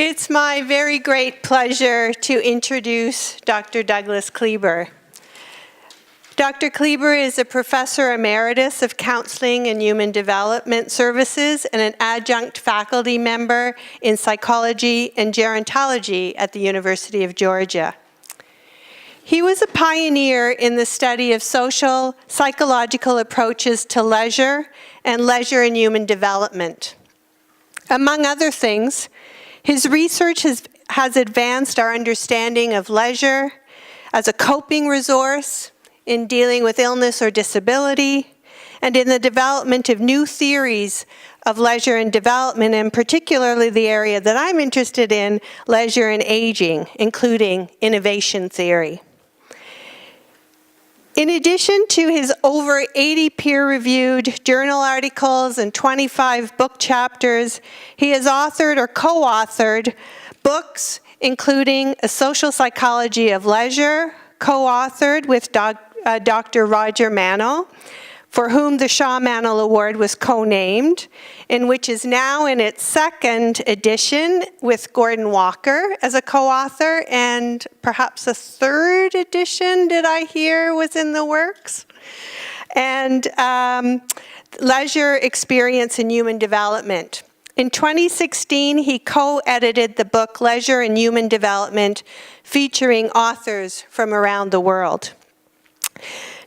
It's my very great pleasure to introduce Dr. Douglas Kleiber. Dr. Kleiber is a professor emeritus of counseling and human development services and an adjunct faculty member in psychology and gerontology at the University of Georgia. He was a pioneer in the study of social psychological approaches to leisure and leisure and human development. Among other things, his research has advanced our understanding of leisure as a coping resource in dealing with illness or disability, and in the development of new theories of leisure and development, and particularly the area that I'm interested in, leisure and aging, including innovation theory. In addition to his over 80 peer-reviewed journal articles and 25 book chapters, he has authored or co-authored books including A Social Psychology of Leisure, co-authored with Dr. Roger Mannell, for whom the Shaw-Mannell Award was co-named, and which is now in its second edition with Gordon Walker as a co-author, and perhaps a third edition, did I hear, was in the works? And Leisure, Experience, and Human Development. In 2016, he co-edited the book Leisure and Human Development, featuring authors from around the world.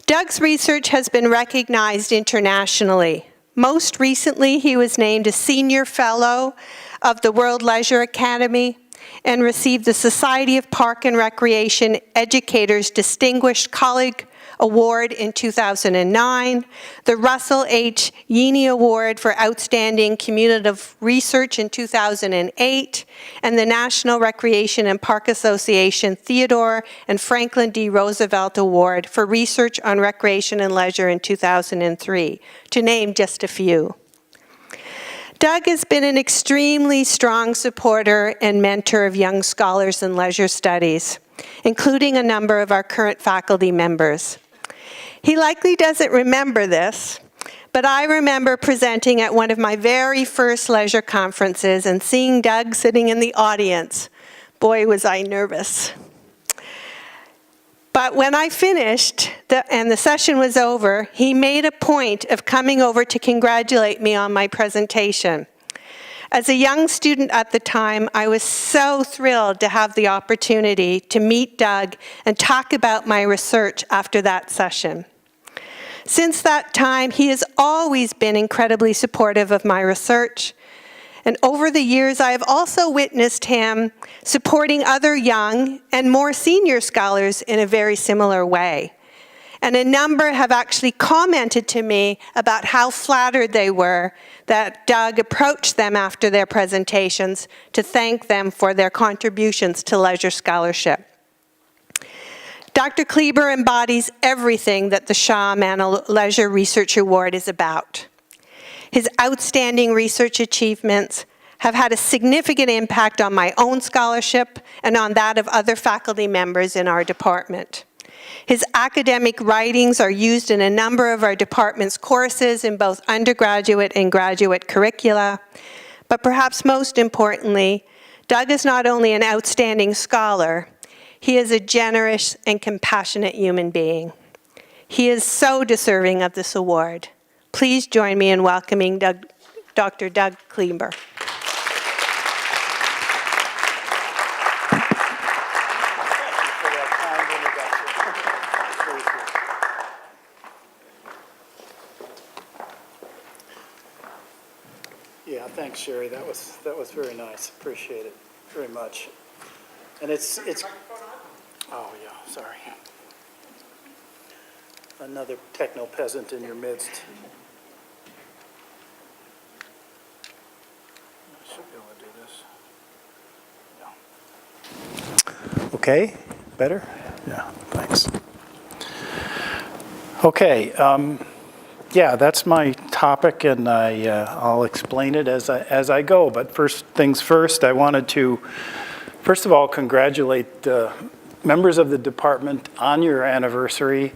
Doug's research has been recognized internationally. Most recently, he was named a Senior Fellow of the World Leisure Academy and received the Society of Park and Recreation Educators Distinguished Colleague Award in 2009, the Russell H. Yeaney Award for Outstanding Cumulative Research in 2008, and the National Recreation and Park Association Theodore and Franklin D. Roosevelt Award for Research on Recreation and Leisure in 2003, to name just a few. Doug has been an extremely strong supporter and mentor of young scholars in leisure studies, including a number of our current faculty members. He likely doesn't remember this, but I remember presenting at one of my very first leisure conferences and seeing Doug sitting in the audience. Boy, was I nervous. But when I finished and the session was over, he made a point of coming over to congratulate me on my presentation. As a young student at the time, I was so thrilled to have the opportunity to meet Doug and talk about my research after that session. Since that time, he has always been incredibly supportive of my research. And over the years, I have also witnessed him supporting other young and more senior scholars in a very similar way. And a number have actually commented to me about how flattered they were that Doug approached them after their presentations to thank them for their contributions to leisure scholarship. Dr. Kleiber embodies everything that the Shaw-Mannell Leisure Research Award is about. His outstanding research achievements have had a significant impact on my own scholarship and on that of other faculty members in our department. His academic writings are used in a number of our department's courses in both undergraduate and graduate curricula. But perhaps most importantly, Doug is not only an outstanding scholar, he is a generous and compassionate human being. He is so deserving of this award. Please join me in welcoming Dr. Doug Kleiber. Yeah, thanks, Sherry. That was very nice. Appreciate it very much. And it's oh yeah, sorry. Another techno peasant in your midst. I should be able to do this. Yeah. Okay, better? Yeah, thanks. Okay, yeah, that's my topic, and I'll explain it as I go. But first things first, I wanted to, first of all, congratulate members of the department on your anniversary.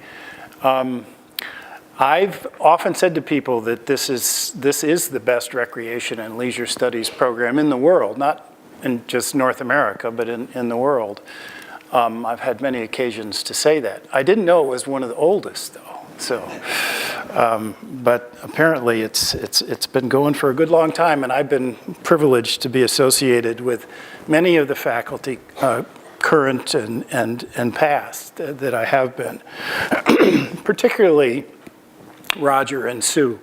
I've often said to people that this is the best recreation and leisure studies program in the world, not in just North America, but in the world. I've had many occasions to say that. I didn't know it was one of the oldest, though. So, but apparently it's been going for a good long time, and I've been privileged to be associated with many of the faculty, current and past, that I have been, particularly Roger and Sue,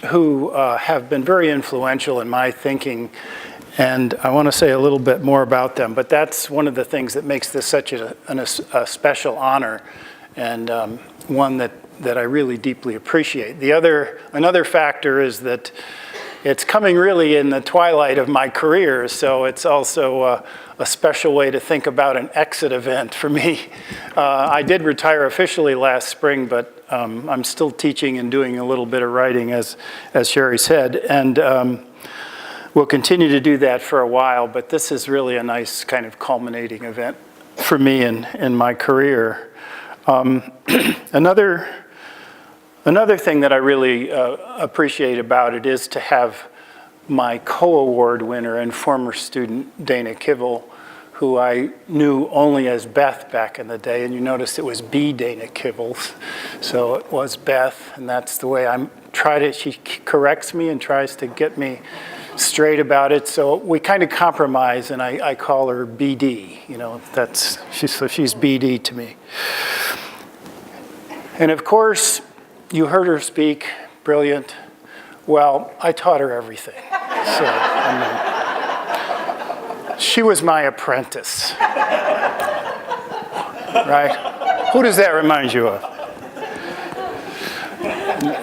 who have been very influential in my thinking. And I want to say a little bit more about them, but that's one of the things that makes this such a special honor, and one that I really deeply appreciate. Another factor is that it's coming really in the twilight of my career, so it's also a special way to think about an exit event for me. I did retire officially last spring, but I'm still teaching and doing a little bit of writing, as Sherry said, and we'll continue to do that for a while, but this is really a nice kind of culminating event for me in my career. Another thing that I really appreciate about it is to have my co-award winner and former student, Dana Kivel, who I knew only as Beth back in the day, and you noticed it was B. Dana Kivel, so it was Beth, and that's the way she corrects me and tries to get me straight about it, so we kind of compromise, and I call her BD, she's BD to me. And of course, you heard her speak, brilliant. Well, I taught her everything. So, she was my apprentice. Right? Who does that remind you of?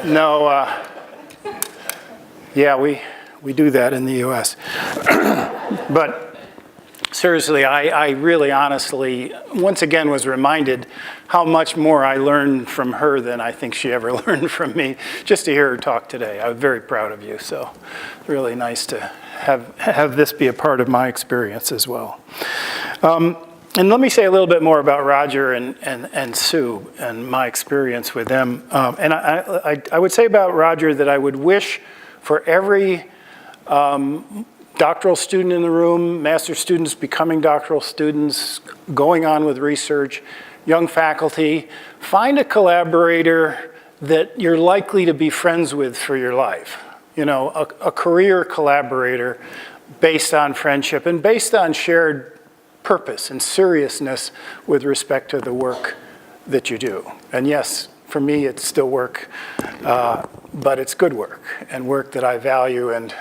No, yeah, we do that in the US. But seriously, I really honestly, once again, was reminded how much more I learned from her than I think she ever learned from me, just to hear her talk today. I was very proud of you, so really nice to have this be a part of my experience as well. And let me say a little bit more about Roger and Sue and my experience with them. And I would say about Roger that I would wish for every doctoral student in the room, master's students becoming doctoral students, going on with research, young faculty, find a collaborator that you're likely to be friends with for your life. A career collaborator based on friendship and based on shared purpose and seriousness with respect to the work that you do. And yes, for me, it's still work, but it's good work and work that I value, and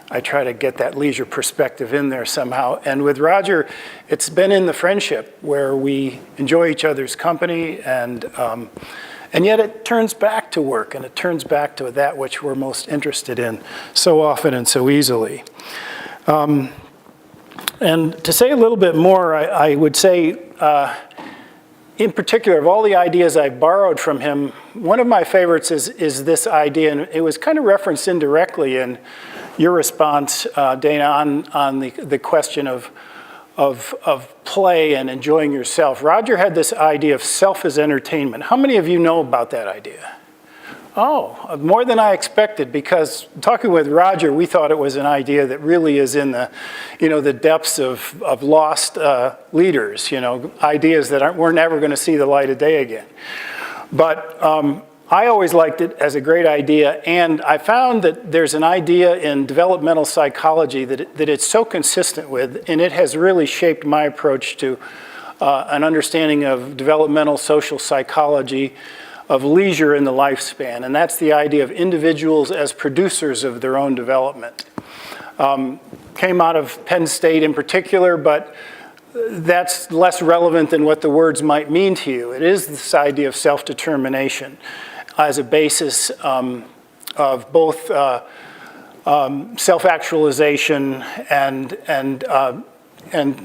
I try to get that leisure perspective in there somehow. And with Roger, it's been in the friendship where we enjoy each other's company, and yet it turns back to work, and it turns back to that which we're most interested in so often and so easily. And to say a little bit more, I would say, in particular, of all the ideas I borrowed from him, one of my favorites is this idea, and it was kind of referenced indirectly in your response, Dana, on the question of play and enjoying yourself. Roger had this idea of self as entertainment. How many of you know about that idea? Oh, more than I expected, because talking with Roger, we thought it was an idea that really is in the depths of lost leaders, ideas that we're never going to see the light of day again. But I always liked it as a great idea, and I found that there's an idea in developmental psychology that it's so consistent with, and it has really shaped my approach to an understanding of developmental social psychology, of leisure in the lifespan, and that's the idea of individuals as producers of their own development. Came out of Penn State in particular, but that's less relevant than what the words might mean to you. It is this idea of self-determination as a basis of both self-actualization and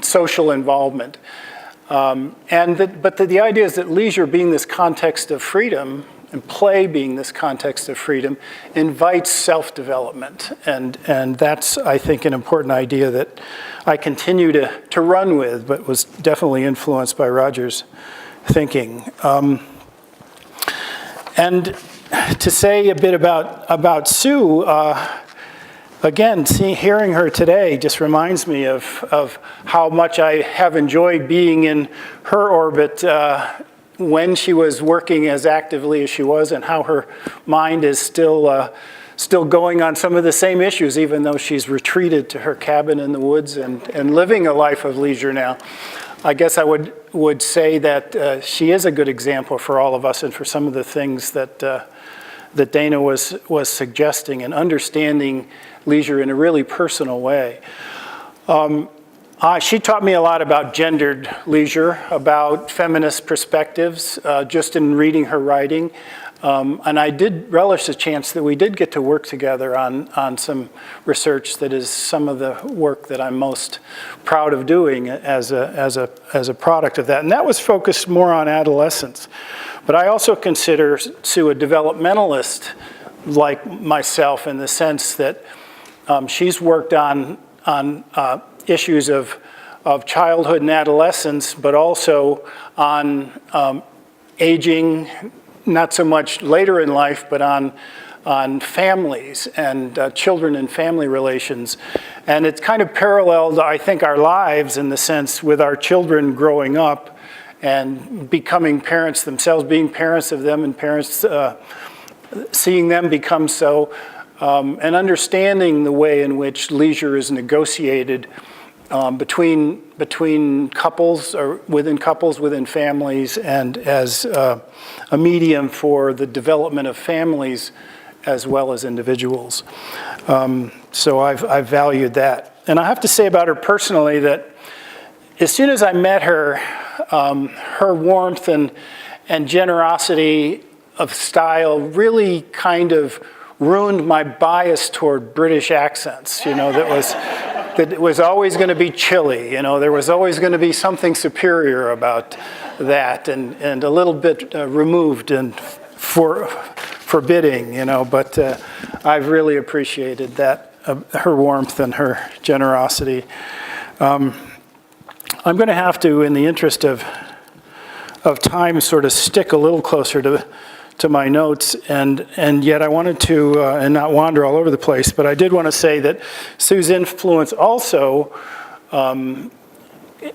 social involvement. But the idea is that leisure, being this context of freedom, and play being this context of freedom, invites self-development. And that's, I think, an important idea that I continue to run with, but was definitely influenced by Roger's thinking. And to say a bit about Sue, again, hearing her today just reminds me of how much I have enjoyed being in her orbit when she was working as actively as she was, and how her mind is still going on some of the same issues, even though she's retreated to her cabin in the woods and living a life of leisure now. I guess I would say that she is a good example for all of us, and for some of the things that Dana was suggesting, and understanding leisure in a really personal way. She taught me a lot about gendered leisure, about feminist perspectives, just in reading her writing. And I did relish the chance that we did get to work together on some research that is some of the work that I'm most proud of doing as a product of that. And that was focused more on adolescence. But I also consider Sue a developmentalist like myself, in the sense that she's worked on issues of childhood and adolescence, but also on aging, not so much later in life, but on families and children and family relations. And it's kind of paralleled, I think, our lives in the sense with our children growing up and becoming parents themselves, being parents of them, and parents seeing them become so, and understanding the way in which leisure is negotiated between couples, or within families, and as a medium for the development of families as well as individuals. So I've valued that. And I have to say about her personally that as soon as I met her, her warmth and generosity of style really kind of ruined my bias toward British accents, that it was always going to be chilly, there was always going to be something superior about that, and a little bit removed and forbidding, but I've really appreciated that, her warmth and her generosity. I'm going to have to, in the interest of time, sort of stick a little closer to my notes, and yet I wanted to, and not wander all over the place, but I did want to say that Sue's influence also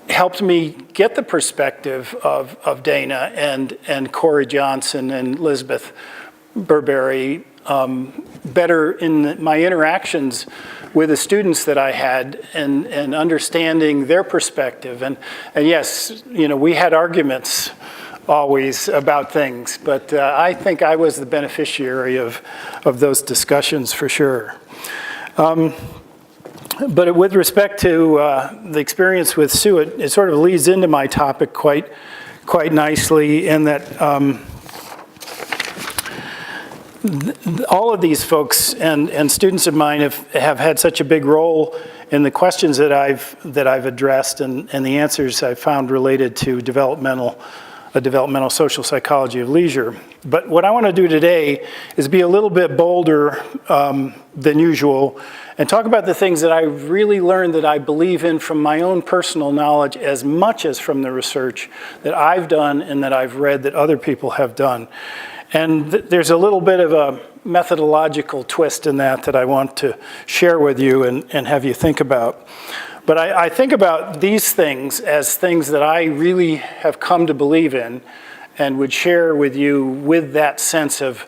helped me get the perspective of Dana and Corey Johnson and Elizabeth Burberry better in my interactions with the students that I had, and understanding their perspective. And yes, we had arguments always about things, but I think I was the beneficiary of those discussions for sure. But with respect to the experience with Sue, it sort of leads into my topic quite nicely, in that all of these folks and students of mine have had such a big role in the questions that I've addressed, and the answers I've found related to a developmental social psychology of leisure. But what I want to do today is be a little bit bolder than usual, and talk about the things that I really learned that I believe in from my own personal knowledge, as much as from the research that I've done and that I've read that other people have done. And there's a little bit of a methodological twist in that I want to share with you and have you think about. But I think about these things as things that I really have come to believe in, and would share with you with that sense of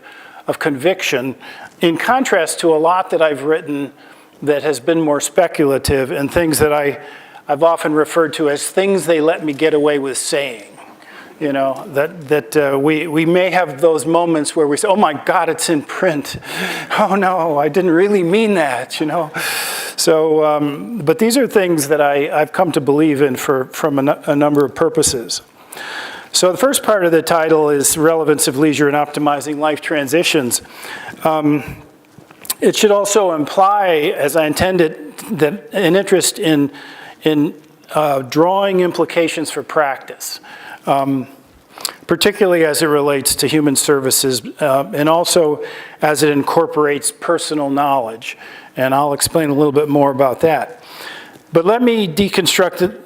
conviction, in contrast to a lot that I've written that has been more speculative, and things that I've often referred to as things they let me get away with saying. We may have those moments where we say, oh my God, it's in print. Oh no, I didn't really mean that, So, but these are things that I've come to believe in from a number of purposes. So the first part of the title is Relevance of Leisure in Optimizing Life Transitions. It should also imply, as I intended, that an interest in drawing implications for practice. Particularly as it relates to human services, and also as it incorporates personal knowledge. And I'll explain a little bit more about that. But let me deconstruct it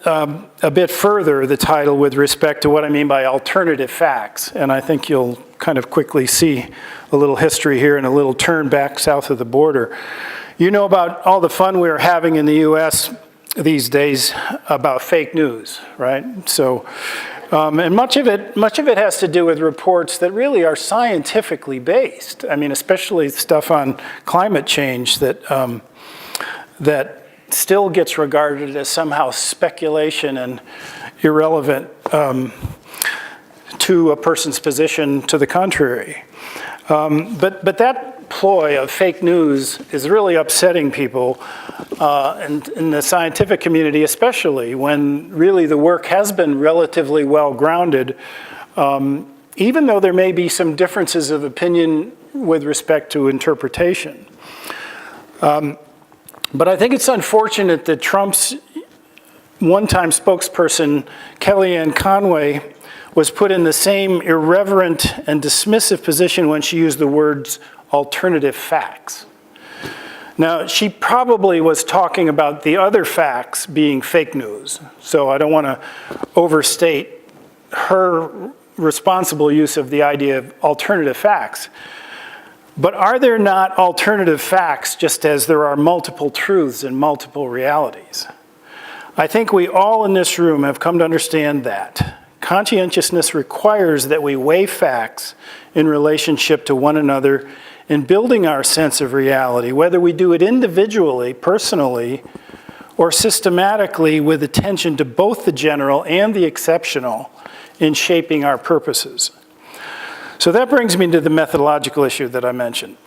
a bit further, the title, with respect to what I mean by alternative facts. And I think you'll kind of quickly see a little history here and a little turn back south of the border. You know about all the fun we're having in the US these days about fake news, right? So, and much of it has to do with reports that really are scientifically based. I mean, especially stuff on climate change that still gets regarded as somehow speculation and irrelevant to a person's position to the contrary. But that ploy of fake news is really upsetting people, and in the scientific community especially, when really the work has been relatively well grounded, even though there may be some differences of opinion with respect to interpretation. But I think it's unfortunate that Trump's one-time spokesperson, Kellyanne Conway, was put in the same irreverent and dismissive position when she used the words alternative facts. Now, she probably was talking about the other facts being fake news, so I don't want to overstate her responsible use of the idea of alternative facts. But are there not alternative facts just as there are multiple truths and multiple realities? I think we all in this room have come to understand that. Conscientiousness requires that we weigh facts in relationship to one another in building our sense of reality, whether we do it individually, personally, or systematically with attention to both the general and the exceptional in shaping our purposes. So that brings me to the methodological issue that I mentioned.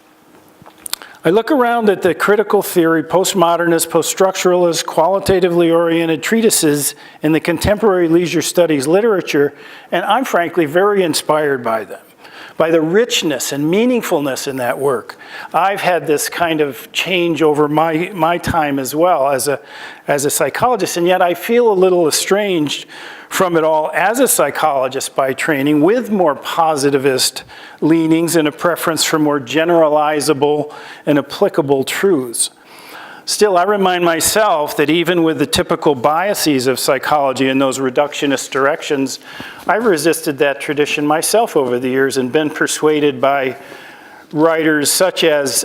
I look around at the critical theory, postmodernist, post-structuralist, qualitatively oriented treatises in the contemporary leisure studies literature, and I'm frankly very inspired by them, by the richness and meaningfulness in that work. I've had this kind of change over my time as well as a psychologist, and yet I feel a little estranged from it all as a psychologist by training, with more positivist leanings and a preference for more generalizable and applicable truths. Still, I remind myself that even with the typical biases of psychology and those reductionist directions, I've resisted that tradition myself over the years and been persuaded by writers such as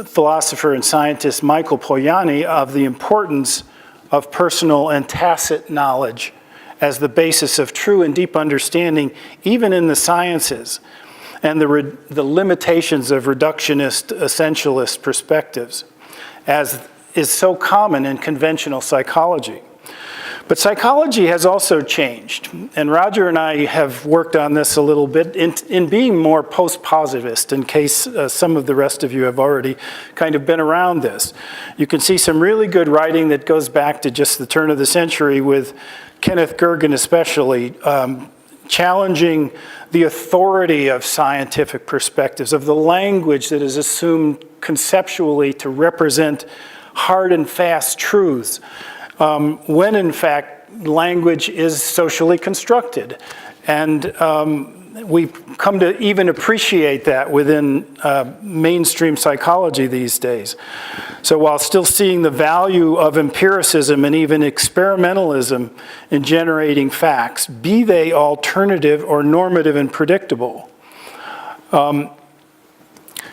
philosopher and scientist Michael Polanyi of the importance of personal and tacit knowledge as the basis of true and deep understanding, even in the sciences, and the limitations of reductionist, essentialist perspectives, as is so common in conventional psychology. But psychology has also changed, and Roger and I have worked on this a little bit in being more post-positivist, in case some of the rest of you have already kind of been around this. You can see some really good writing that goes back to just the turn of the century with Kenneth Gergen especially, challenging the authority of scientific perspectives, of the language that is assumed conceptually to represent hard and fast truths, when in fact language is socially constructed. And we've come to even appreciate that within mainstream psychology these days. So while still seeing the value of empiricism and even experimentalism in generating facts, be they alternative or normative and predictable,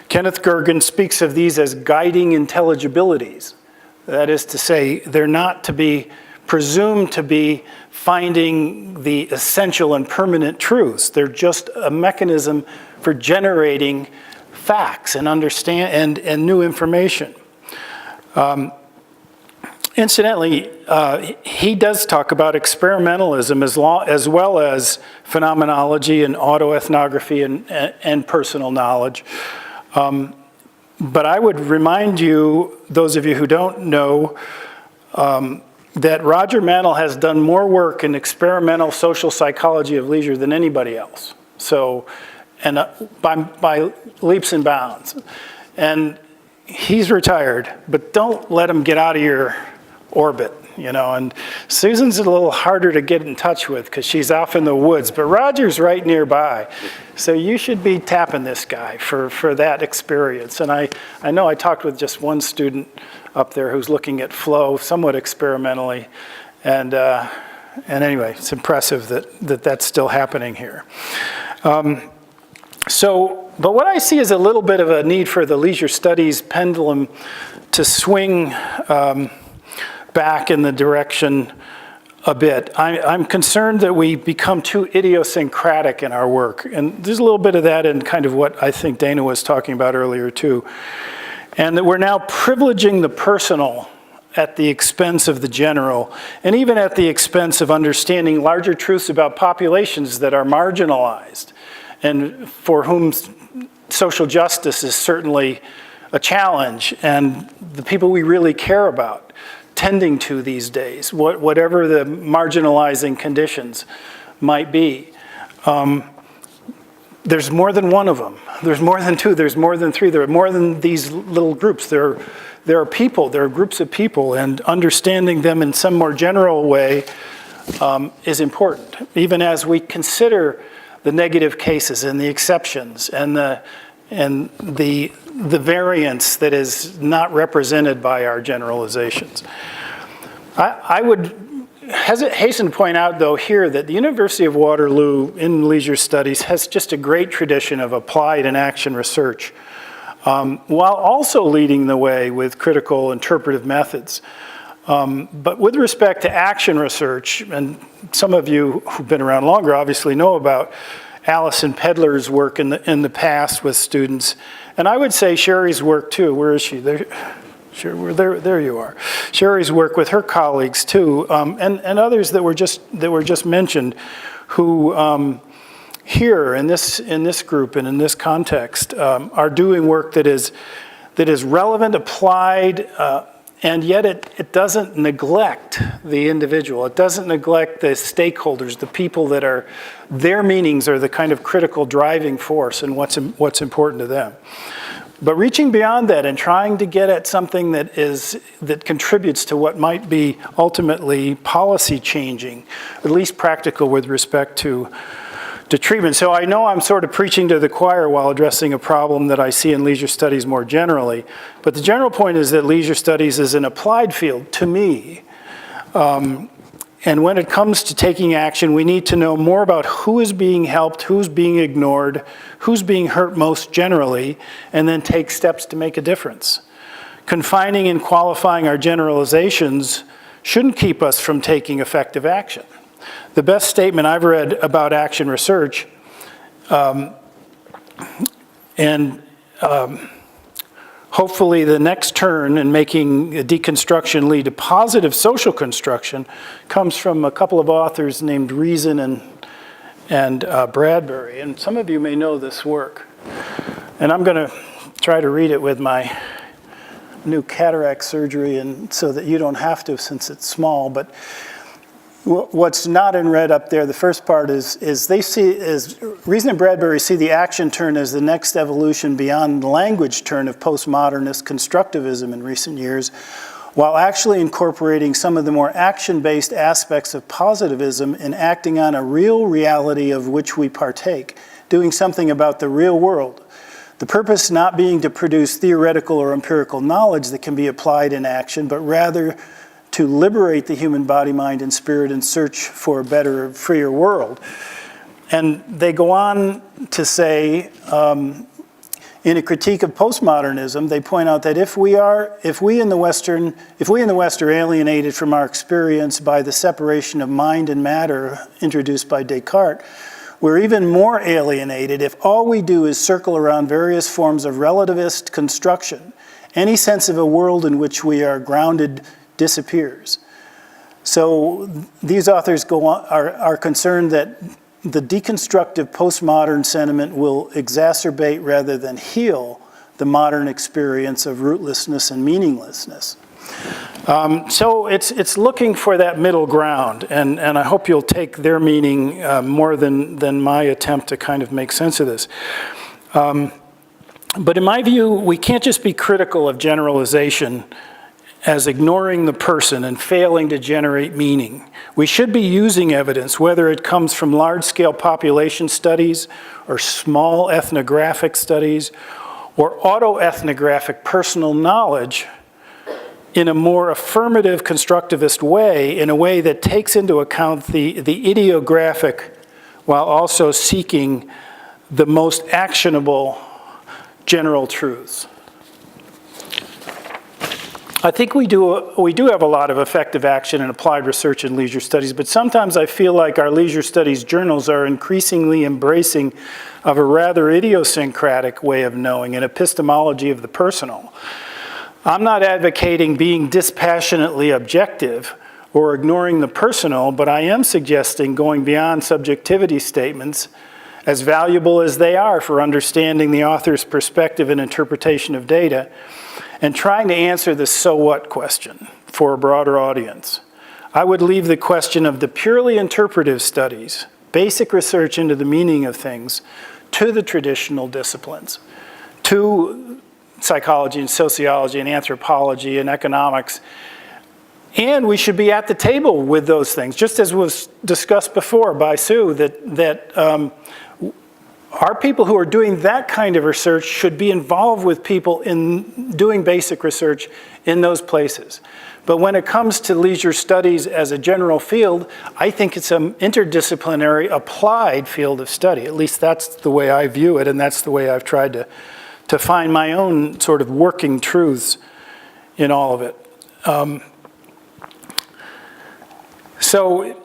Kenneth Gergen speaks of these as guiding intelligibilities. That is to say, they're not to be presumed to be finding the essential and permanent truths. They're just a mechanism for generating facts and and new information. Incidentally, he does talk about experimentalism as well as phenomenology and autoethnography and personal knowledge. But I would remind you, those of you who don't know, that Roger Mannell has done more work in experimental social psychology of leisure than anybody else. So, and by leaps and bounds. And he's retired, but don't let him get out of your orbit, you know. And Susan's a little harder to get in touch with because she's off in the woods, but Roger's right nearby. So you should be tapping this guy for that experience. And I know I talked with just one student up there who's looking at flow somewhat experimentally. And anyway, it's impressive that that's still happening here. So but what I see is a little bit of a need for the leisure studies pendulum to swing back in the direction a bit. I'm concerned that we become too idiosyncratic in our work. And there's a little bit of that in kind of what I think Dana was talking about earlier too. And that we're now privileging the personal at the expense of the general, and even at the expense of understanding larger truths about populations that are marginalized and for whom social justice is certainly a challenge, and the people we really care about tending to these days, whatever the marginalizing conditions might be. There's more than one of them. There's more than two. There's more than three. There are more than these little groups. There are people. There are groups of people, and understanding them in some more general way is important, even as we consider the negative cases and the exceptions and the variance that is not represented by our generalizations. I would hasten to point out, though, here that the University of Waterloo in leisure studies has just a great tradition of applied and action research, while also leading the way with critical interpretive methods. But with respect to action research, and some of you who've been around longer obviously know about Alison Pedler's work in the past with students, and I would say Sherry's work too. Where is she? There you are. Sherry's work with her colleagues too, and others that were just mentioned, who here in this group and in this context are doing work that is relevant, applied, and yet it doesn't neglect the individual. It doesn't neglect the stakeholders, the people that are, their meanings are the kind of critical driving force in what's important to them. But reaching beyond that and trying to get at something that contributes to what might be ultimately policy changing, at least practical with respect to treatment. So I know I'm sort of preaching to the choir while addressing a problem that I see in leisure studies more generally, but the general point is that leisure studies is an applied field to me. And when it comes to taking action, we need to know more about who is being helped, who's being ignored, who's being hurt most generally, and then take steps to make a difference. Confining and qualifying our generalizations shouldn't keep us from taking effective action. The best statement I've read about action research, hopefully the next turn in making deconstruction lead to positive social construction, comes from a couple of authors named Reason and Bradbury. And some of you may know this work. And I'm going to try to read it with my new cataract surgery, and so that you don't have to since it's small. But what's not in red up there, the first part is Reason and Bradbury see the action turn as the next evolution beyond the language turn of postmodernist constructivism in recent years, while actually incorporating some of the more action-based aspects of positivism and acting on a real reality of which we partake, doing something about the real world. The purpose not being to produce theoretical or empirical knowledge that can be applied in action, but rather to liberate the human body, mind, and spirit in search for a better, freer world. And they go on to say, in a critique of postmodernism, they point out that if we in the West are alienated from our experience by the separation of mind and matter introduced by Descartes, we're even more alienated if all we do is circle around various forms of relativist construction. Any sense of a world in which we are grounded disappears. So these authors are concerned that the deconstructive postmodern sentiment will exacerbate rather than heal the modern experience of rootlessness and meaninglessness. So it's looking for that middle ground, and I hope you'll take their meaning more than my attempt to kind of make sense of this. But in my view, we can't just be critical of generalization as ignoring the person and failing to generate meaning. We should be using evidence, whether it comes from large-scale population studies or small ethnographic studies or autoethnographic personal knowledge, in a more affirmative constructivist way, in a way that takes into account the ideographic while also seeking the most actionable general truths. I think we do have a lot of effective action in applied research and leisure studies, but sometimes I feel like our leisure studies journals are increasingly embracing of a rather idiosyncratic way of knowing, an epistemology of the personal. I'm not advocating being dispassionately objective or ignoring the personal, but I am suggesting going beyond subjectivity statements, as valuable as they are for understanding the author's perspective and interpretation of data, and trying to answer the so what question for a broader audience. I would leave the question of the purely interpretive studies, basic research into the meaning of things, to the traditional disciplines, to psychology and sociology and anthropology and economics. And we should be at the table with those things, just as was discussed before by Sue, that our people who are doing that kind of research should be involved with people in doing basic research in those places. But when it comes to leisure studies as a general field, I think it's an interdisciplinary applied field of study. At least that's the way I view it, and that's the way I've tried to find my own sort of working truths in all of it. So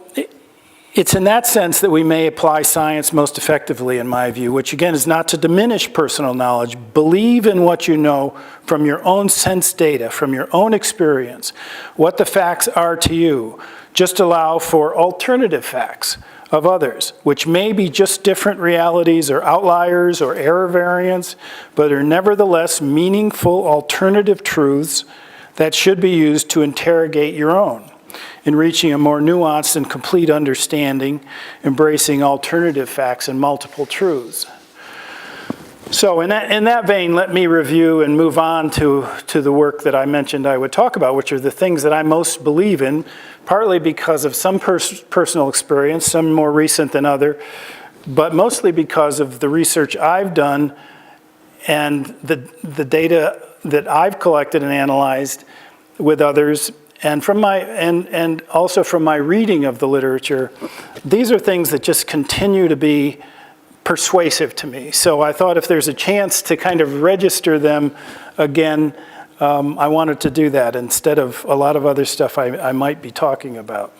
it's in that sense that we may apply science most effectively, in my view, which again is not to diminish personal knowledge. Believe in what you know from your own sense data, from your own experience, what the facts are to you. Just allow for alternative facts of others, which may be just different realities or outliers or error variants, but are nevertheless meaningful alternative truths that should be used to interrogate your own in reaching a more nuanced and complete understanding, embracing alternative facts and multiple truths. So in that vein, let me review and move on to the work that I mentioned I would talk about, which are the things that I most believe in, partly because of some personal experience, some more recent than other, but mostly because of the research I've done and the data that I've collected and analyzed with others. And and also from my reading of the literature, these are things that just continue to be persuasive to me. So I thought if there's a chance to kind of register them again, I wanted to do that instead of a lot of other stuff I might be talking about.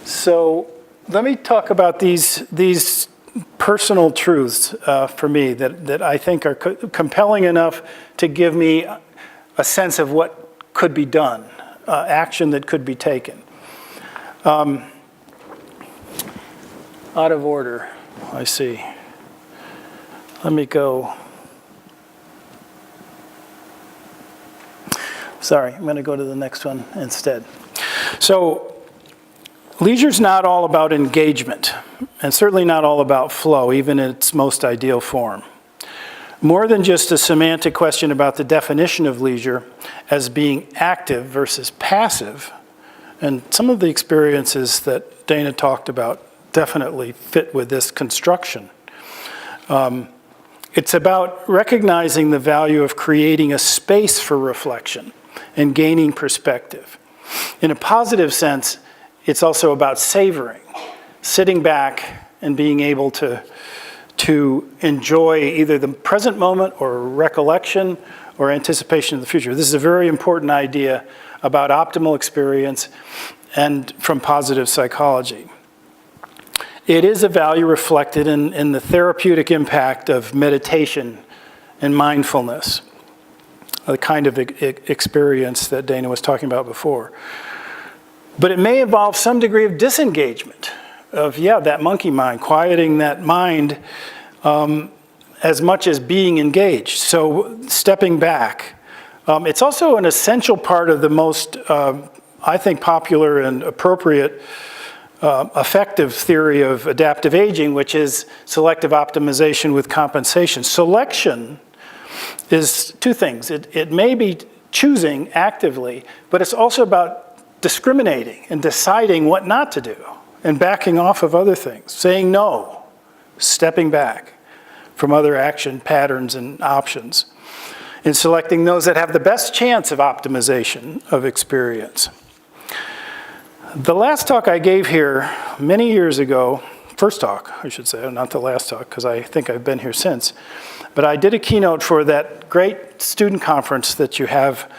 So let me talk about these personal truths for me that I think are compelling enough to give me a sense of what could be done. Action that could be taken. Out of order, I see. Let me go. Sorry, I'm going to go to the next one instead. So, leisure's not all about engagement, and certainly not all about flow, even in its most ideal form. More than just a semantic question about the definition of leisure as being active versus passive, and some of the experiences that Dana talked about definitely fit with this construction. It's about recognizing the value of creating a space for reflection and gaining perspective. In a positive sense, it's also about savoring, sitting back and being able to enjoy either the present moment or recollection or anticipation of the future. This is a very important idea about optimal experience and from positive psychology. It is a value reflected in the therapeutic impact of meditation and mindfulness, the kind of experience that Dana was talking about before. But it may involve some degree of disengagement of, that monkey mind, quieting that mind as much as being engaged. So stepping back. It's also an essential part of the most, I think, popular and appropriate effective theory of adaptive aging, which is selective optimization with compensation. Selection is two things. It may be choosing actively, but it's also about discriminating and deciding what not to do and backing off of other things, saying no, stepping back from other action patterns and options, and selecting those that have the best chance of optimization of experience. The last talk I gave here many years ago first talk, I should say, not the last talk, because I think I've been here since. But I did a keynote for that great student conference that you have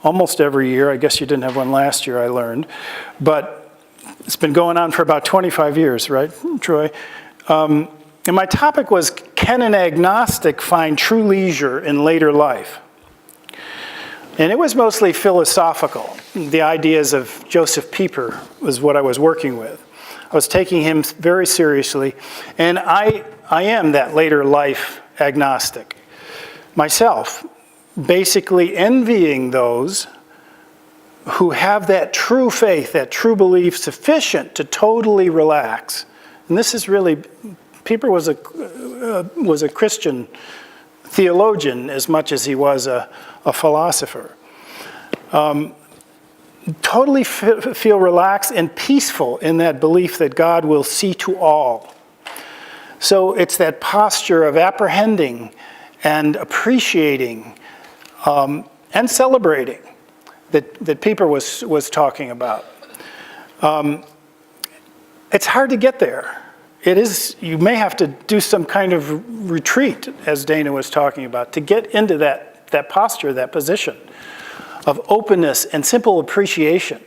almost every year. I guess you didn't have one last year, I learned. But it's been going on for about 25 years, right, Troy? And my topic was, can an agnostic find true leisure in later life? And it was mostly philosophical. The ideas of Joseph Pieper was what I was working with. I was taking him very seriously, and I am that later life agnostic myself, basically envying those who have that true faith, that true belief sufficient to totally relax. And this is really, Pieper was a Christian theologian as much as he was a philosopher. Totally feel relaxed and peaceful in that belief that God will see to all. So it's that posture of apprehending and appreciating and celebrating that Pieper was talking about. It's hard to get there. It is, you may have to do some kind of retreat, as Dana was talking about, to get into that posture, that position of openness and simple appreciation.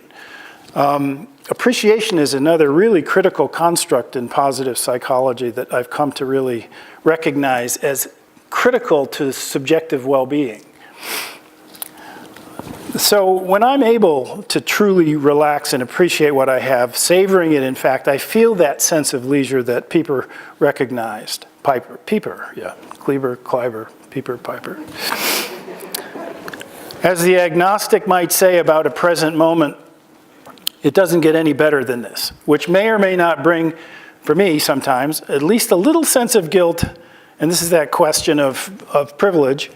Appreciation is another really critical construct in positive psychology that I've come to really recognize as critical to subjective well-being. So when I'm able to truly relax and appreciate what I have, savoring it, in fact, I feel that sense of leisure that Pieper recognized. Pieper, yeah. Kleiber, Pieper, Piper. As the agnostic might say about a present moment, it doesn't get any better than this, which may or may not bring, for me sometimes, at least a little sense of guilt, and this is that question of privilege,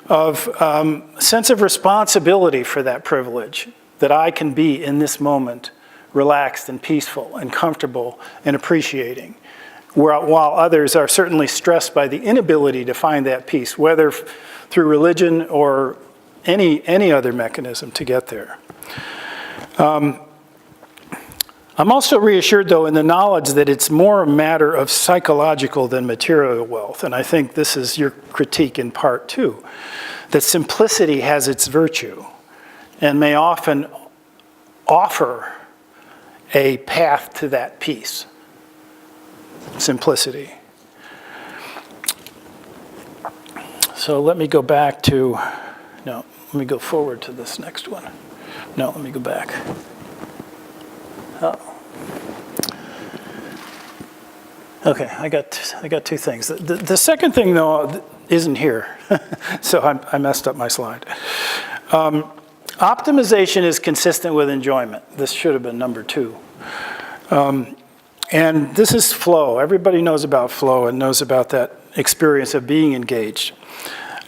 of sense of responsibility for that privilege, that I can be in this moment relaxed and peaceful and comfortable and appreciating, while others are certainly stressed by the inability to find that peace, whether through religion or any other mechanism to get there. I'm also reassured, though, in the knowledge that it's more a matter of psychological than material wealth, and I think this is your critique in part too, that simplicity has its virtue and may often offer a path to that peace. Simplicity. So let me go back to, no, let me go forward to this next one. No, let me go back. Oh. Okay, I got two things. The second thing, though, isn't here, so I messed up my slide. Optimization is consistent with enjoyment. This should have been number 2. And this is flow. Everybody knows about flow and knows about that experience of being engaged.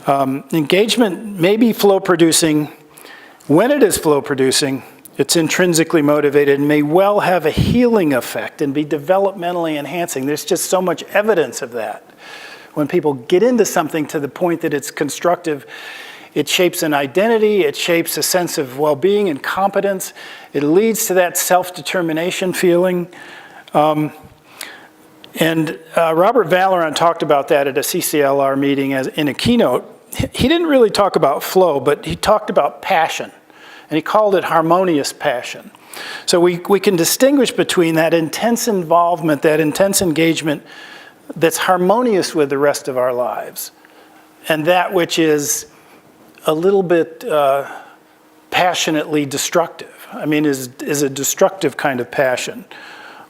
Engagement may be flow producing. When it is flow producing, it's intrinsically motivated and may well have a healing effect and be developmentally enhancing. There's just so much evidence of that. When people get into something to the point that it's constructive, it shapes an identity, it shapes a sense of well-being and competence. It leads to that self-determination feeling. And Robert Vallerand talked about that at a CCLR meeting in a keynote. He didn't really talk about flow, but he talked about passion. And he called it harmonious passion. So we can distinguish between that intense involvement, that intense engagement that's harmonious with the rest of our lives, and that which is a little bit passionately destructive. I mean, is a destructive kind of passion,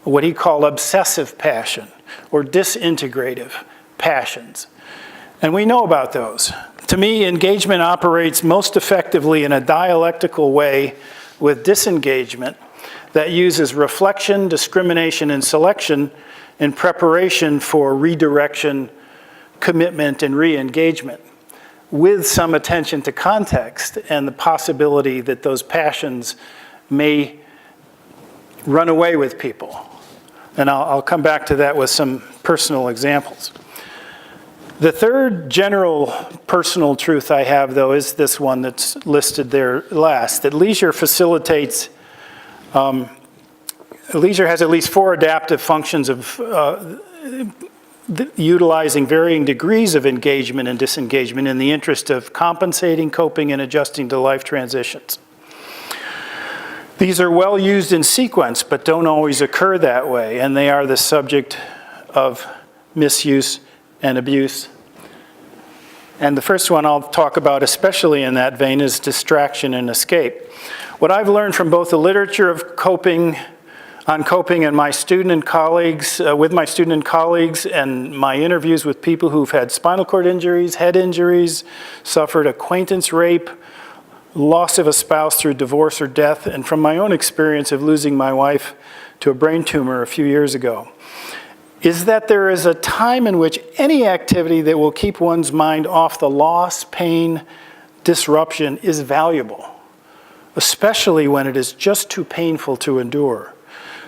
what he called obsessive passion or disintegrative passions. And we know about those. To me, engagement operates most effectively in a dialectical way with disengagement that uses reflection, discrimination, and selection in preparation for redirection, commitment, and re-engagement, with some attention to context and the possibility that those passions may run away with people. And I'll come back to that with some personal examples. The third general personal truth I have, though, is this one that's listed there last, that leisure facilitates leisure has at least 4 adaptive functions of utilizing varying degrees of engagement and disengagement in the interest of compensating, coping, and adjusting to life transitions. These are well used in sequence, but don't always occur that way, and they are the subject of misuse and abuse. And the first one I'll talk about, especially in that vein, is distraction and escape. What I've learned from both the literature of coping and my student and colleagues, with my student and colleagues, and my interviews with people who've had spinal cord injuries, head injuries, suffered acquaintance rape, loss of a spouse through divorce or death, and from my own experience of losing my wife to a brain tumor a few years ago, is that there is a time in which any activity that will keep one's mind off the loss, pain, disruption is valuable, especially when it is just too painful to endure.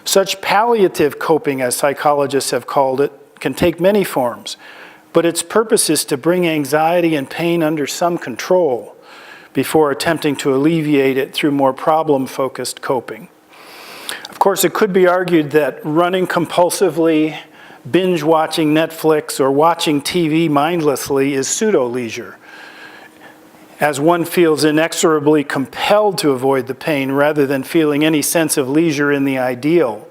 Such palliative coping, as psychologists have called it, can take many forms, but its purpose is to bring anxiety and pain under some control before attempting to alleviate it through more problem-focused coping. Of course, it could be argued that running compulsively, binge-watching Netflix, or watching TV mindlessly is pseudo-leisure, as one feels inexorably compelled to avoid the pain rather than feeling any sense of leisure in the ideal.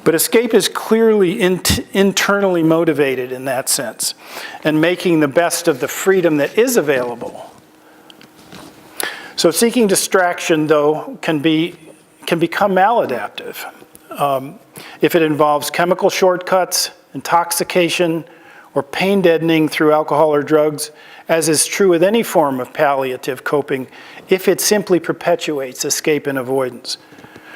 But escape is clearly internally motivated in that sense, and making the best of the freedom that is available. So seeking distraction, though, can become maladaptive if it involves chemical shortcuts, intoxication, or pain deadening through alcohol or drugs, as is true with any form of palliative coping, if it simply perpetuates escape and avoidance.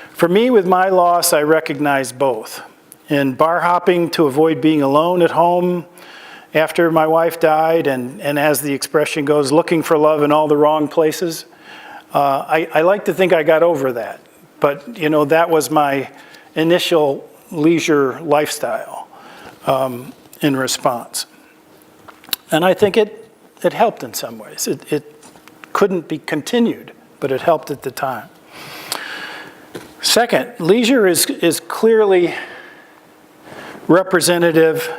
For me, with my loss, I recognize both. In bar hopping to avoid being alone at home after my wife died, and as the expression goes, looking for love in all the wrong places, I like to think I got over that. But, you know, that was my initial leisure lifestyle in response. And I think it helped in some ways. It couldn't be continued, but it helped at the time. Second, leisure is clearly representative.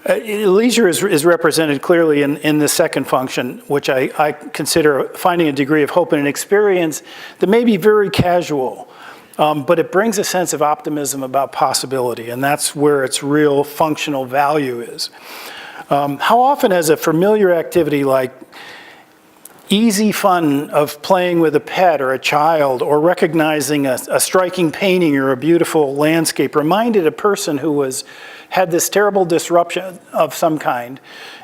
Leisure is represented clearly in the second function, which I consider finding a degree of hope in an experience that may be very casual, but it brings a sense of optimism about possibility, and that's where its real functional value is. How often has a familiar activity like easy fun of playing with a pet or a child, or recognizing a striking painting or a beautiful landscape, reminded a person who had this terrible disruption of some kind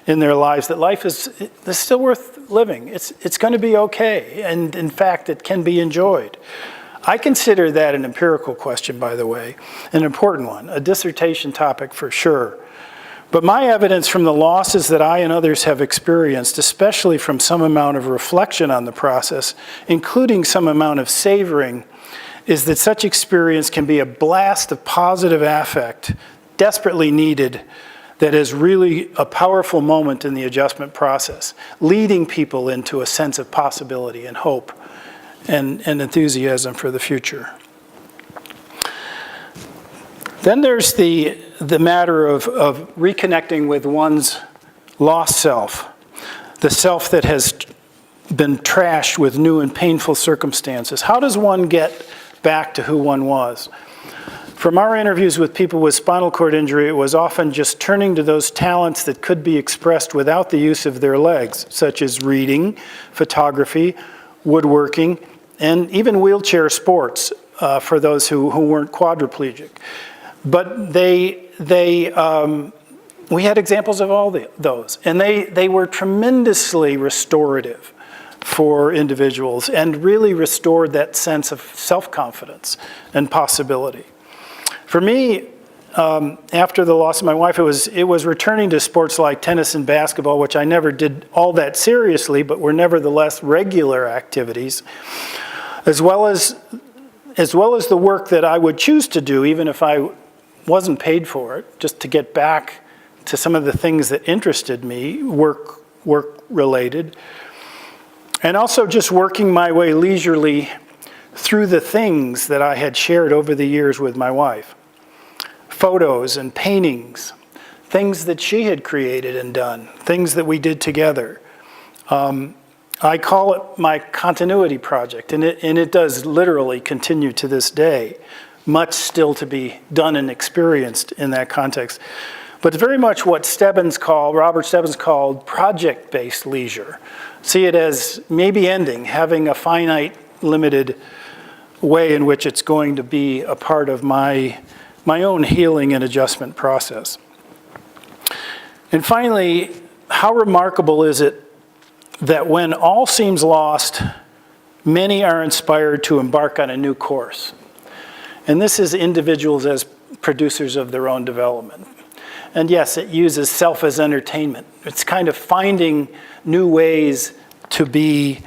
in their lives that life is still worth living. It's going to be okay, and in fact, it can be enjoyed. I consider that an empirical question, by the way, an important one, a dissertation topic for sure. But my evidence from the losses that I and others have experienced, especially from some amount of reflection on the process, including some amount of savoring, is that such experience can be a blast of positive affect, desperately needed, that is really a powerful moment in the adjustment process, leading people into a sense of possibility and hope and enthusiasm for the future. Then there's the matter of reconnecting with one's lost self, the self that has been trashed with new and painful circumstances. How does one get back to who one was? From our interviews with people with spinal cord injury, it was often just turning to those talents that could be expressed without the use of their legs, such as reading, photography, woodworking, and even wheelchair sports for those who weren't quadriplegic. But we had examples of all those, and they were tremendously restorative for individuals and really restored that sense of self-confidence and possibility. For me, after the loss of my wife, it was returning to sports like tennis and basketball, which I never did all that seriously, but were nevertheless regular activities, as well as the work that I would choose to do, even if I wasn't paid for it, just to get back to some of the things that interested me, work related, and also just working my way leisurely through the things that I had shared over the years with my wife. Photos and paintings, things that she had created and done, things that we did together. I call it my continuity project, and it does literally continue to this day. Much still to be done and experienced in that context. But it's very much what Robert Stebbins called project-based leisure. See it as maybe ending, having a finite, limited way in which it's going to be a part of my own healing and adjustment process. And finally, how remarkable is it that when all seems lost, many are inspired to embark on a new course. And this is individuals as producers of their own development. And yes, it uses self as entertainment. It's kind of finding new ways to be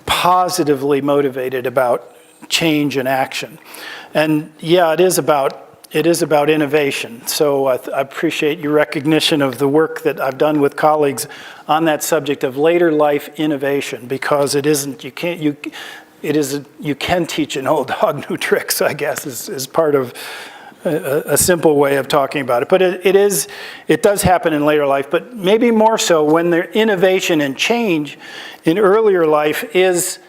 positively motivated about change and action. And yeah, it is about innovation. So I appreciate your recognition of the work that I've done with colleagues on that subject of later life innovation, because you can teach an old dog new tricks, I guess, is part of a simple way of talking about it. But it does happen in later life, but maybe more so when their innovation and change in earlier life is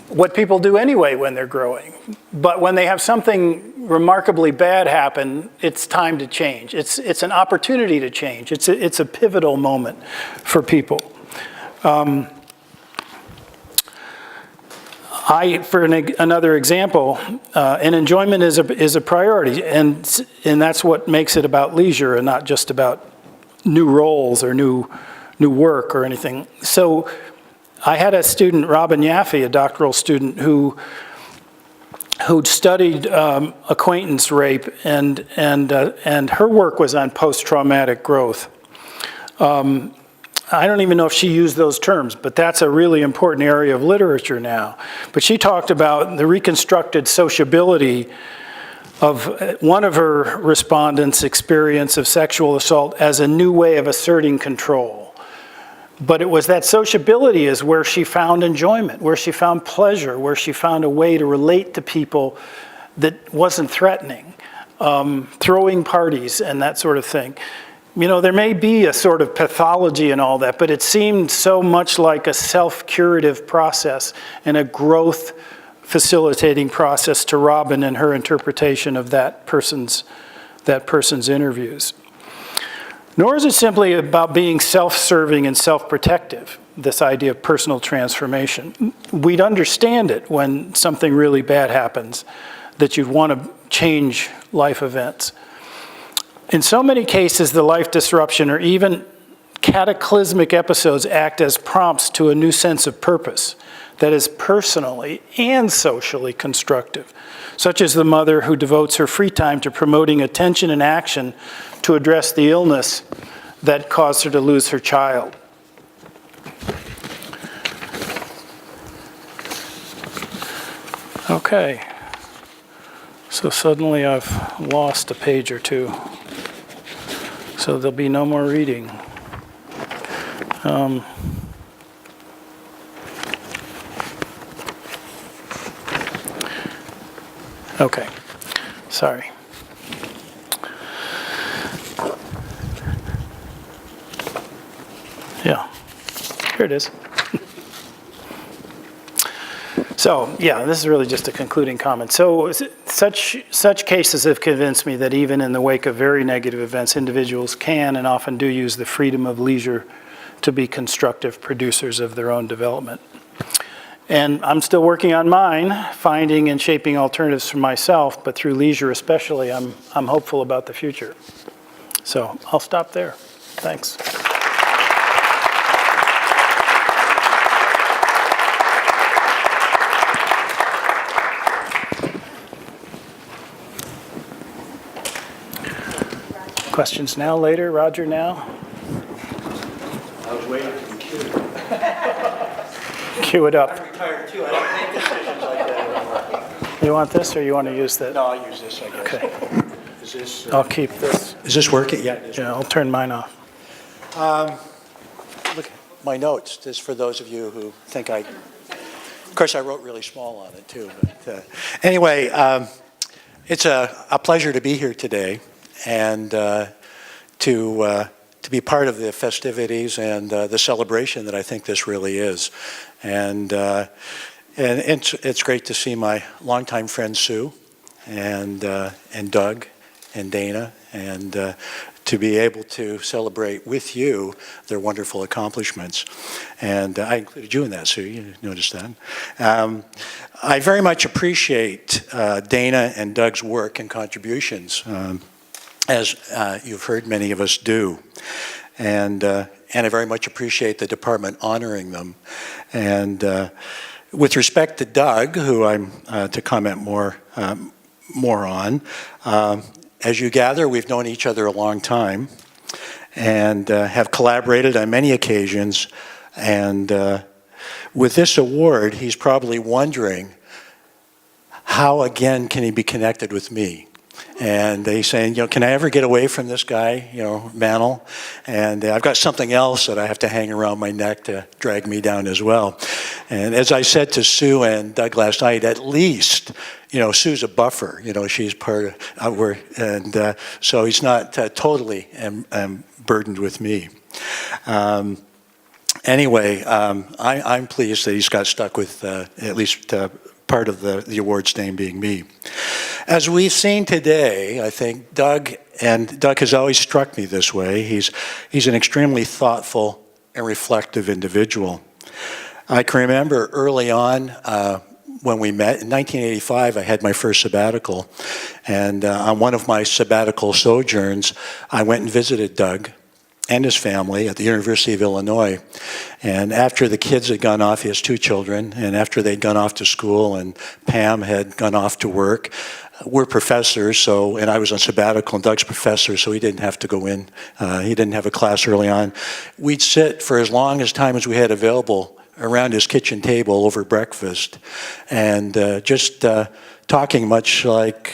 what people do anyway when they're growing. But when they have something remarkably bad happen, it's time to change. It's an opportunity to change. It's a pivotal moment for people. For another example, an enjoyment is a priority, and that's what makes it about leisure and not just about new roles or new work or anything. So I had a student, Robin Yaffe, a doctoral student, who'd studied acquaintance rape, and her work was on post-traumatic growth. I don't even know if she used those terms, but that's a really important area of literature now. But she talked about the reconstructed sociability of one of her respondents' experience of sexual assault as a new way of asserting control. But it was that sociability is where she found enjoyment, where she found pleasure, where she found a way to relate to people that wasn't threatening, throwing parties and that sort of thing. You know, there may be a sort of pathology and all that, but it seemed so much like a self-curative process and a growth facilitating process to Robin and her interpretation of that person's interviews. Nor is it simply about being self-serving and self-protective, this idea of personal transformation. We'd understand it when something really bad happens, that you'd want to change life events. In so many cases, the life disruption or even cataclysmic episodes act as prompts to a new sense of purpose that is personally and socially constructive, such as the mother who devotes her free time to promoting attention and action to address the illness that caused her to lose her child. Okay, so suddenly I've lost a page or two. So there'll be no more reading. Okay, sorry. Yeah, here it is. So, yeah, this is really just a concluding comment. So, such cases have convinced me that even in the wake of very negative events, individuals can and often do use the freedom of leisure to be constructive producers of their own development. And I'm still working on mine, finding and shaping alternatives for myself, but through leisure especially, I'm hopeful about the future. So, I'll stop there. Thanks. Questions now, later? Roger, now? I was waiting for the cue. Cue it up. I'm retired too. I don't make decisions like that anymore. You want this, or you want to use that? No, I'll use this, I guess. Okay. Is this? I'll keep this. Is this working? Yeah, it is. Yeah, I'll turn mine off. Look, my notes. This is for those of you who think I course, I wrote really small on it too. But, anyway, it's a pleasure to be here today and to be part of the festivities and the celebration that I think this really is. And it's great to see my longtime friend Sue and Doug and Dana, and to be able to celebrate with you their wonderful accomplishments. And I included you in that, Sue, you noticed that. I very much appreciate Dana and Doug's work and contributions, as you've heard many of us do. And I very much appreciate the department honoring them. And with respect to Doug, who I'm to comment more on, as you gather, we've known each other a long time and have collaborated on many occasions. And with this award, he's probably wondering, how again can he be connected with me? And he's saying, can I ever get away from this guy, Mannell? And I've got something else that I have to hang around my neck to drag me down as well. And as I said to Sue and Doug last night, at least, Sue's a buffer. She's part of and so he's not totally burdened with me. Anyway, I'm pleased that he's got stuck with at least part of the award's name being me. As we've seen today, I think Doug has always struck me this way. He's an extremely thoughtful and reflective individual. I can remember early on when we met, in 1985, I had my first sabbatical. And on one of my sabbatical sojourns, I went and visited Doug and his family at the University of Illinois. And after the kids had gone off, he has 2 children, and after they'd gone off to school and Pam had gone off to work, we're professors, and I was on sabbatical, and Doug's professor, so he didn't have to go in. He didn't have a class early on. We'd sit for as long as time as we had available around his kitchen table over breakfast, and just talking much like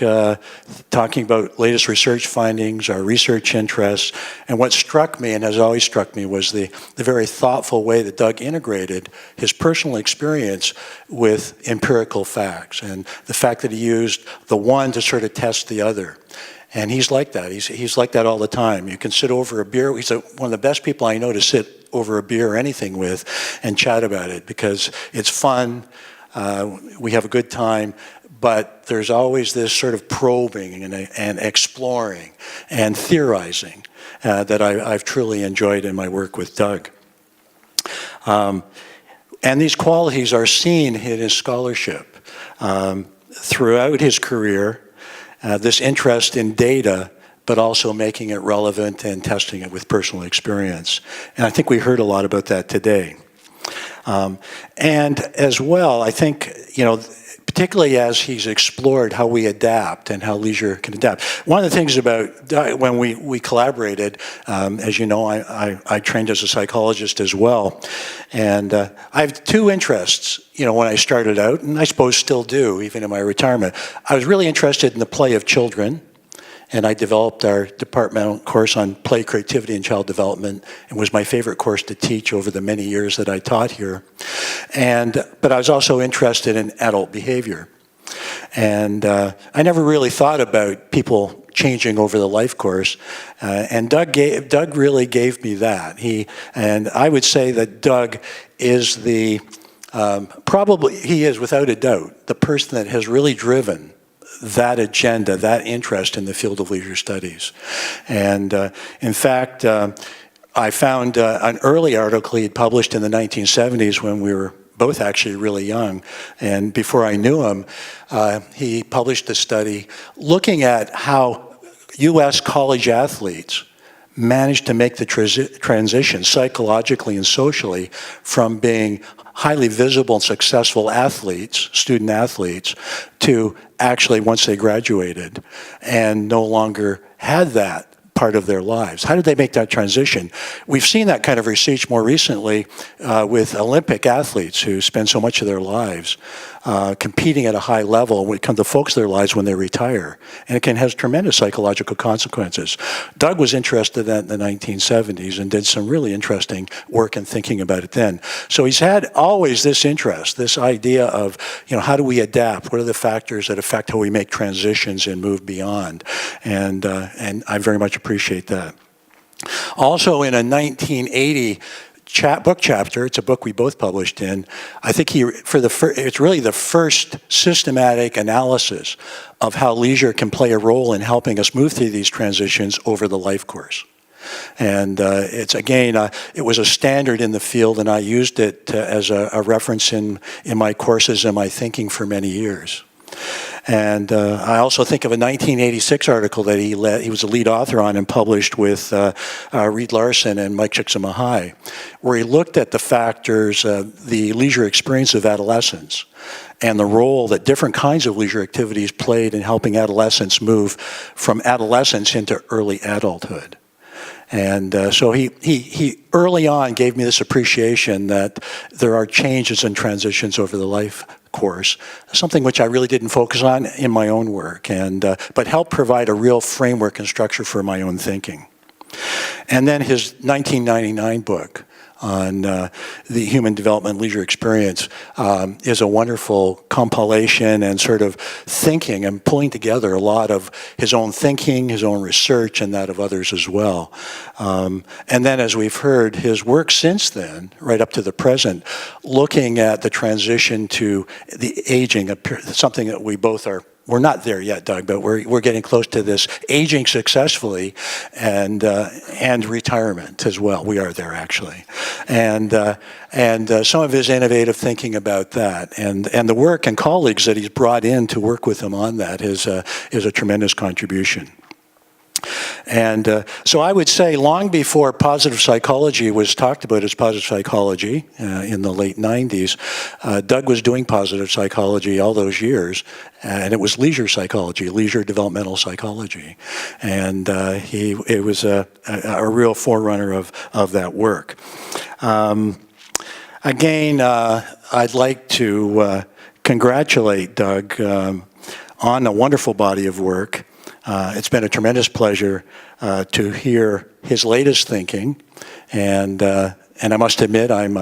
talking about latest research findings, our research interests. And what struck me, and has always struck me, was the very thoughtful way that Doug integrated his personal experience with empirical facts, and the fact that he used the one to sort of test the other. And he's like that. He's like that all the time. You can sit over a beer. He's one of the best people I know to sit over a beer or anything with and chat about it, because it's fun. We have a good time. But there's always this sort of probing and exploring and theorizing that I've truly enjoyed in my work with Doug. And these qualities are seen in his scholarship. Throughout his career, this interest in data, but also making it relevant and testing it with personal experience. And I think we heard a lot about that today. And as well, I think, particularly as he's explored how we adapt and how leisure can adapt. One of the things about when we collaborated, as you know, I trained as a psychologist as well. And I have 2 interests, when I started out, and I suppose still do, even in my retirement. I was really interested in the play of children, and I developed our departmental course on play, creativity, and child development. It was my favorite course to teach over the many years that I taught here. But I was also interested in adult behavior. And I never really thought about people changing over the life course. And Doug really gave me that. And I would say that Doug is he is without a doubt the person that has really driven that agenda, that interest in the field of leisure studies. And in fact, I found an early article he had published in the 1970s when we were both actually really young. And before I knew him, he published a study looking at how U.S. college athletes managed to make the transition psychologically and socially from being highly visible and successful athletes, student athletes, to actually once they graduated and no longer had that part of their lives? How did they make that transition? We've seen that kind of research more recently with Olympic athletes who spend so much of their lives competing at a high level when it comes to focus their lives when they retire. And it can have tremendous psychological consequences. Doug was interested in that in the 1970s and did some really interesting work and thinking about it then. So he's had always this interest, this idea of, how do we adapt? What are the factors that affect how we make transitions and move beyond? And I very much appreciate that. Also in a 1980 book chapter, it's a book we both published in, I think it's really the first systematic analysis of how leisure can play a role in helping us move through these transitions over the life course. And it's, again, it was a standard in the field, and I used it as a reference in my courses and my thinking for many years. And I also think of a 1986 article that he was a lead author on and published with Reed Larson and Mike Csikszentmihalyi, where he looked at the factors, the leisure experience of adolescence, and the role that different kinds of leisure activities played in helping adolescents move from adolescence into early adulthood. And so he early on gave me this appreciation that there are changes and transitions over the life course, something which I really didn't focus on in my own work, but helped provide a real framework and structure for my own thinking. And then his 1999 book on the human development leisure experience is a wonderful compilation and sort of thinking and pulling together a lot of his own thinking, his own research, and that of others as well. And then, as we've heard, his work since then, right up to the present, looking at the transition to the aging, something that we both are. We're not there yet, Doug, but we're getting close to this aging successfully and retirement as well. We are there, actually. And some of his innovative thinking about that and the work and colleagues that he's brought in to work with him on that is a tremendous contribution. And so I would say long before positive psychology was talked about as positive psychology in the late 90s, Doug was doing positive psychology all those years, and it was leisure psychology, leisure developmental psychology. And it was a real forerunner of that work. Again, I'd like to congratulate Doug on a wonderful body of work. It's been a tremendous pleasure to hear his latest thinking, and I must admit I'm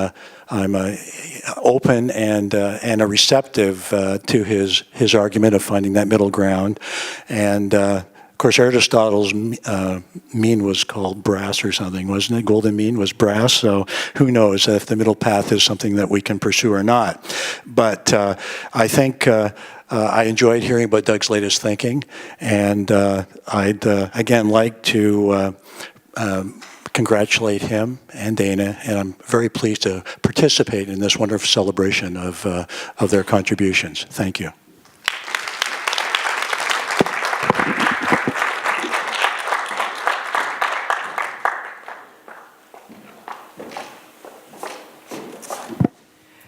open and a receptive to his argument of finding that middle ground, and of course Aristotle's mean was called brass or something, wasn't it? Golden mean was brass, so who knows if the middle path is something that we can pursue or not. But I think I enjoyed hearing about Doug's latest thinking, and I'd again like to congratulate him and Dana, and I'm very pleased to participate in this wonderful celebration of their contributions. Thank you.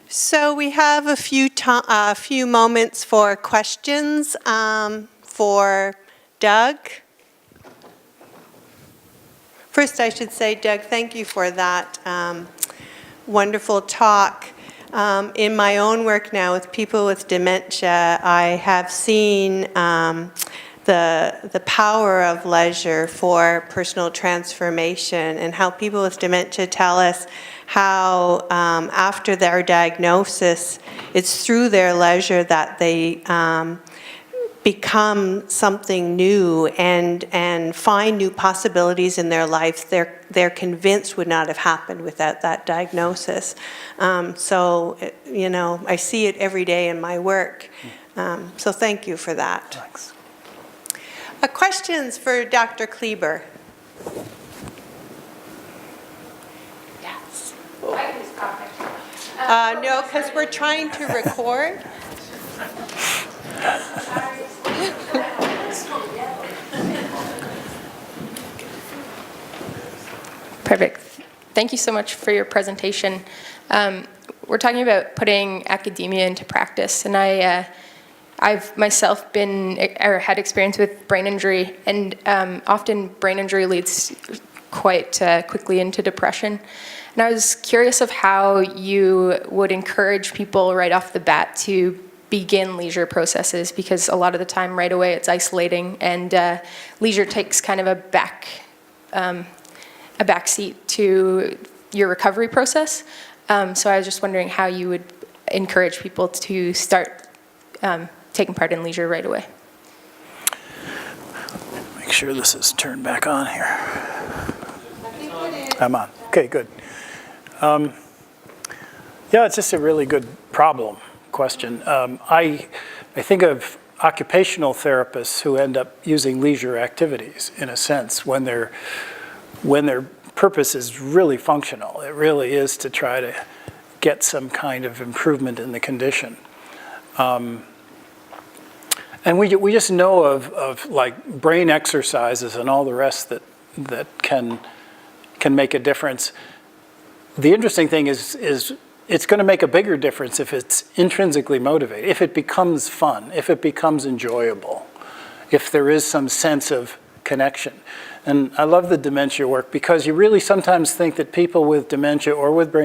So we have a few moments for questions for Doug. First, I should say, Doug, thank you for that wonderful talk. In my own work now with people with dementia, I have seen the power of leisure for personal transformation and how people with dementia tell us how after their diagnosis, it's through their leisure that they become something new and find new possibilities in their life they're convinced would not have happened without that diagnosis. So, I see it every day in my work. So thank you for that. Thanks. Questions for Dr. Kleiber? Yes. I can just comment. No, because we're trying to record. Perfect. Thank you so much for your presentation. We're talking about putting academia into practice, and I I've myself been or had experience with brain injury, and often brain injury leads quite quickly into depression. And I was curious of how you would encourage people right off the bat to begin leisure processes, because a lot of the time right away it's isolating, and leisure takes kind of a backseat to your recovery process. So I was just wondering how you would encourage people to start taking part in leisure right away. Make sure this is turned back on here. I'm on. Okay, good. Yeah, it's just a really good question. I think of occupational therapists who end up using leisure activities, in a sense, when their purpose is really functional. It really is to try to get some kind of improvement in the condition. And we just know of like brain exercises and all the rest that can make a difference. The interesting thing is it's going to make a bigger difference if it's intrinsically motivated, if it becomes fun, if it becomes enjoyable, if there is some sense of connection. And I love the dementia work, because you really sometimes think that people with dementia or with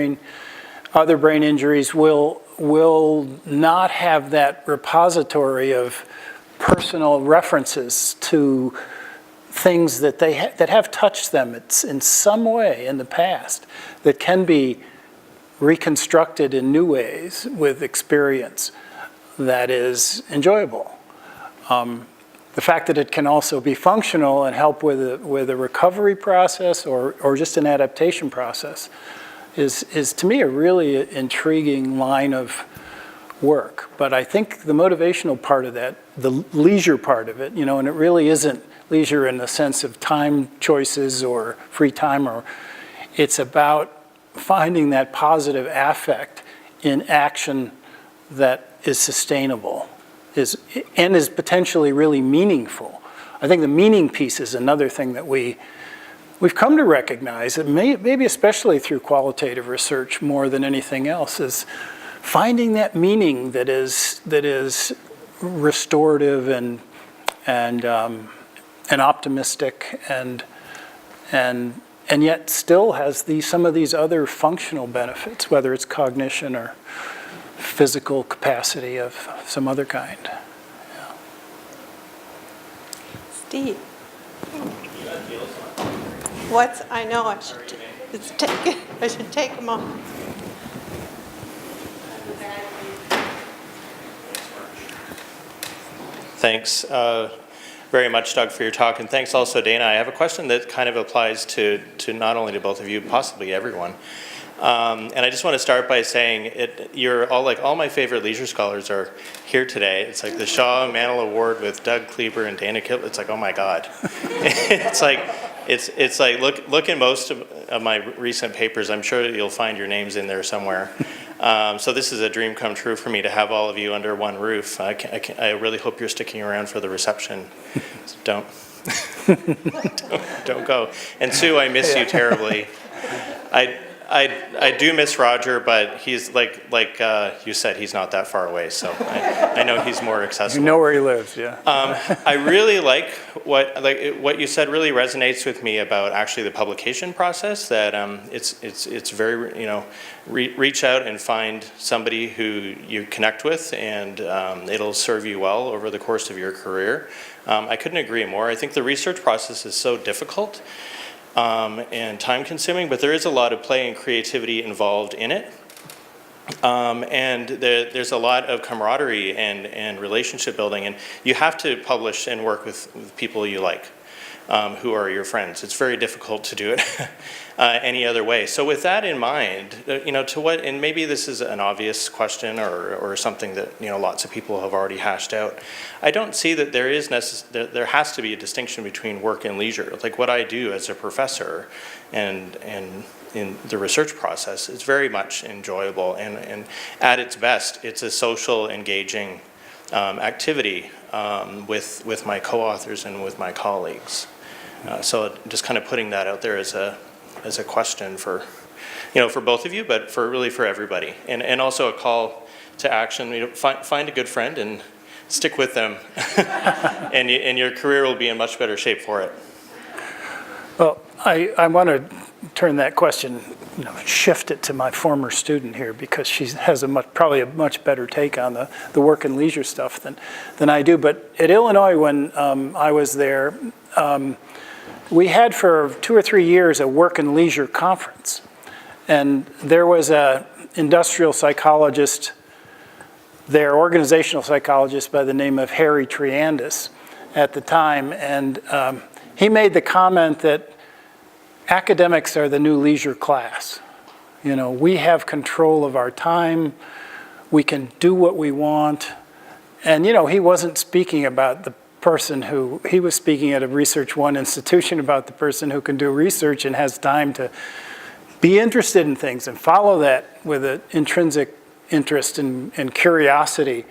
other brain injuries will not have that repository of personal references to things that that have touched them in some way in the past, that can be reconstructed in new ways with experience that is enjoyable. The fact that it can also be functional and help with a recovery process or just an adaptation process is to me a really intriguing line of work. But I think the motivational part of that, the leisure part of it, and it really isn't leisure in the sense of time choices or free time, it's about finding that positive affect in action that is sustainable and is potentially really meaningful. I think the meaning piece is another thing that we've come to recognize, that maybe especially through qualitative research more than anything else, is finding that meaning that is restorative and optimistic and yet still has some of these other functional benefits, whether it's cognition or physical capacity of some other kind. Yeah. Steve. I know I should take them off. Thanks very much, Doug, for your talk, and thanks also, Dana. I have a question that kind of applies to not only to both of you, possibly everyone. And I just want to start by saying you're all my favorite leisure scholars are here today. It's like the Shaw-Mannell Award with Doug Kleiber and Dana Kipp. It's like, oh my God. It's like look in most of my recent papers. I'm sure you'll find your names in there somewhere. So this is a dream come true for me to have all of you under one roof. I really hope you're sticking around for the reception. So don't go. And Sue, I miss you terribly. I do miss Roger, but he's like you said, he's not that far away, so I know he's more accessible. You know where he lives, yeah. I really like what you said. Really resonates with me about actually the publication process. That it's very reach out and find somebody who you connect with, and it'll serve you well over the course of your career. I couldn't agree more. I think the research process is so difficult. And time-consuming, but there is a lot of play and creativity involved in it. And there's a lot of camaraderie and relationship building, and you have to publish and work with people you like, who are your friends. It's very difficult to do it any other way. So with that in mind, and maybe this is an obvious question or something that lots of people have already hashed out. I don't see that there has to be a distinction between work and leisure. Like what I do as a professor and in the research process is very much enjoyable, and at its best, it's a social, engaging activity with my co-authors and with my colleagues. So just kind of putting that out there as a question for both of you, but for everybody, and also a call to action. Find a good friend and stick with them, and your career will be in much better shape for it. Well, I want to turn that question, shift it to my former student here, because she has probably a much better take on the work and leisure stuff than I do. But at Illinois, when I was there, we had for 2 or 3 years a work and leisure conference. And there was an industrial psychologist there, organizational psychologist by the name of Harry Triandis at the time. And he made the comment that academics are the new leisure class. We have control of our time. We can do what we want. And, he wasn't speaking about the person he was speaking at a Research One institution about the person who can do research and has time to be interested in things and follow that with an intrinsic interest and curiosity,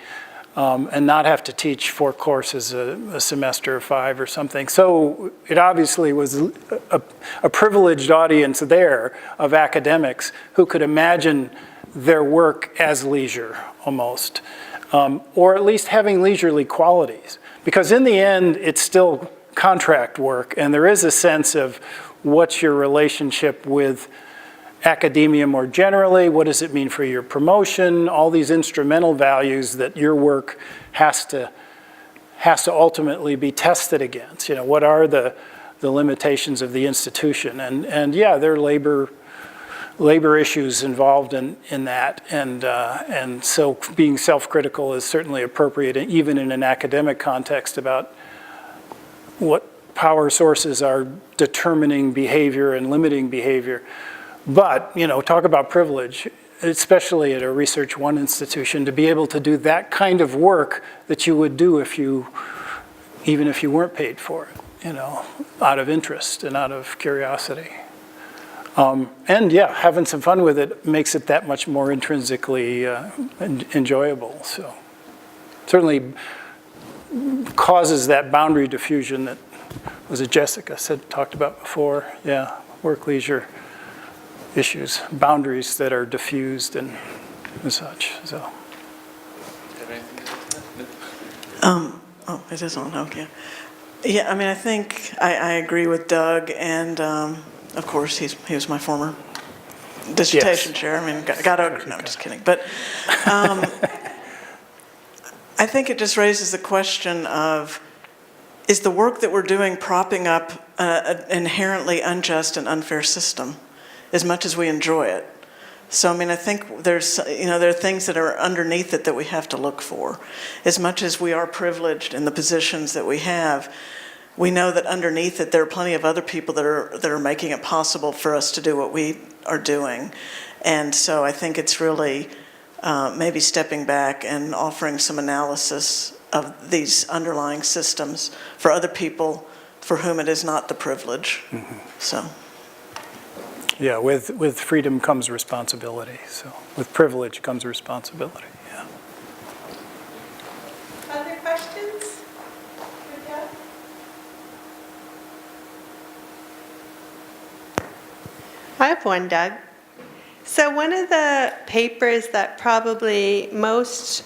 and not have to teach 4 courses a semester or 5 or something. So it obviously was a privileged audience there of academics who could imagine their work as leisure almost, or at least having leisurely qualities. Because in the end, it's still contract work, and there is a sense of what's your relationship with academia more generally, what does it mean for your promotion, all these instrumental values that your work has to ultimately be tested against. What are the limitations of the institution? And yeah, there are labor issues involved in that, and so being self-critical is certainly appropriate, even in an academic context, about what power sources are determining behavior and limiting behavior. But, talk about privilege, especially at a Research One institution, to be able to do that kind of work that you would do even if you weren't paid for it, out of interest and out of curiosity. And yeah, having some fun with it makes it that much more intrinsically enjoyable. So certainly causes that boundary diffusion that, was it Jessica talked about before? Yeah, work-leisure issues, boundaries that are diffused and such. So. It is on. Okay. Yeah, I think I agree with Doug, and of course he was my former dissertation chair. No, just kidding. But I think it just raises the question of, is the work that we're doing propping up an inherently unjust and unfair system as much as we enjoy it? So, I think there are things that are underneath it that we have to look for. As much as we are privileged in the positions that we have, we know that underneath it there are plenty of other people that are making it possible for us to do what we are doing. And so I think it's really maybe stepping back and offering some analysis of these underlying systems for other people for whom it is not the privilege. Mm-hmm. So. Yeah, with freedom comes responsibility. So with privilege comes responsibility. Yeah. Other questions? I have one, Doug. So one of the papers that probably most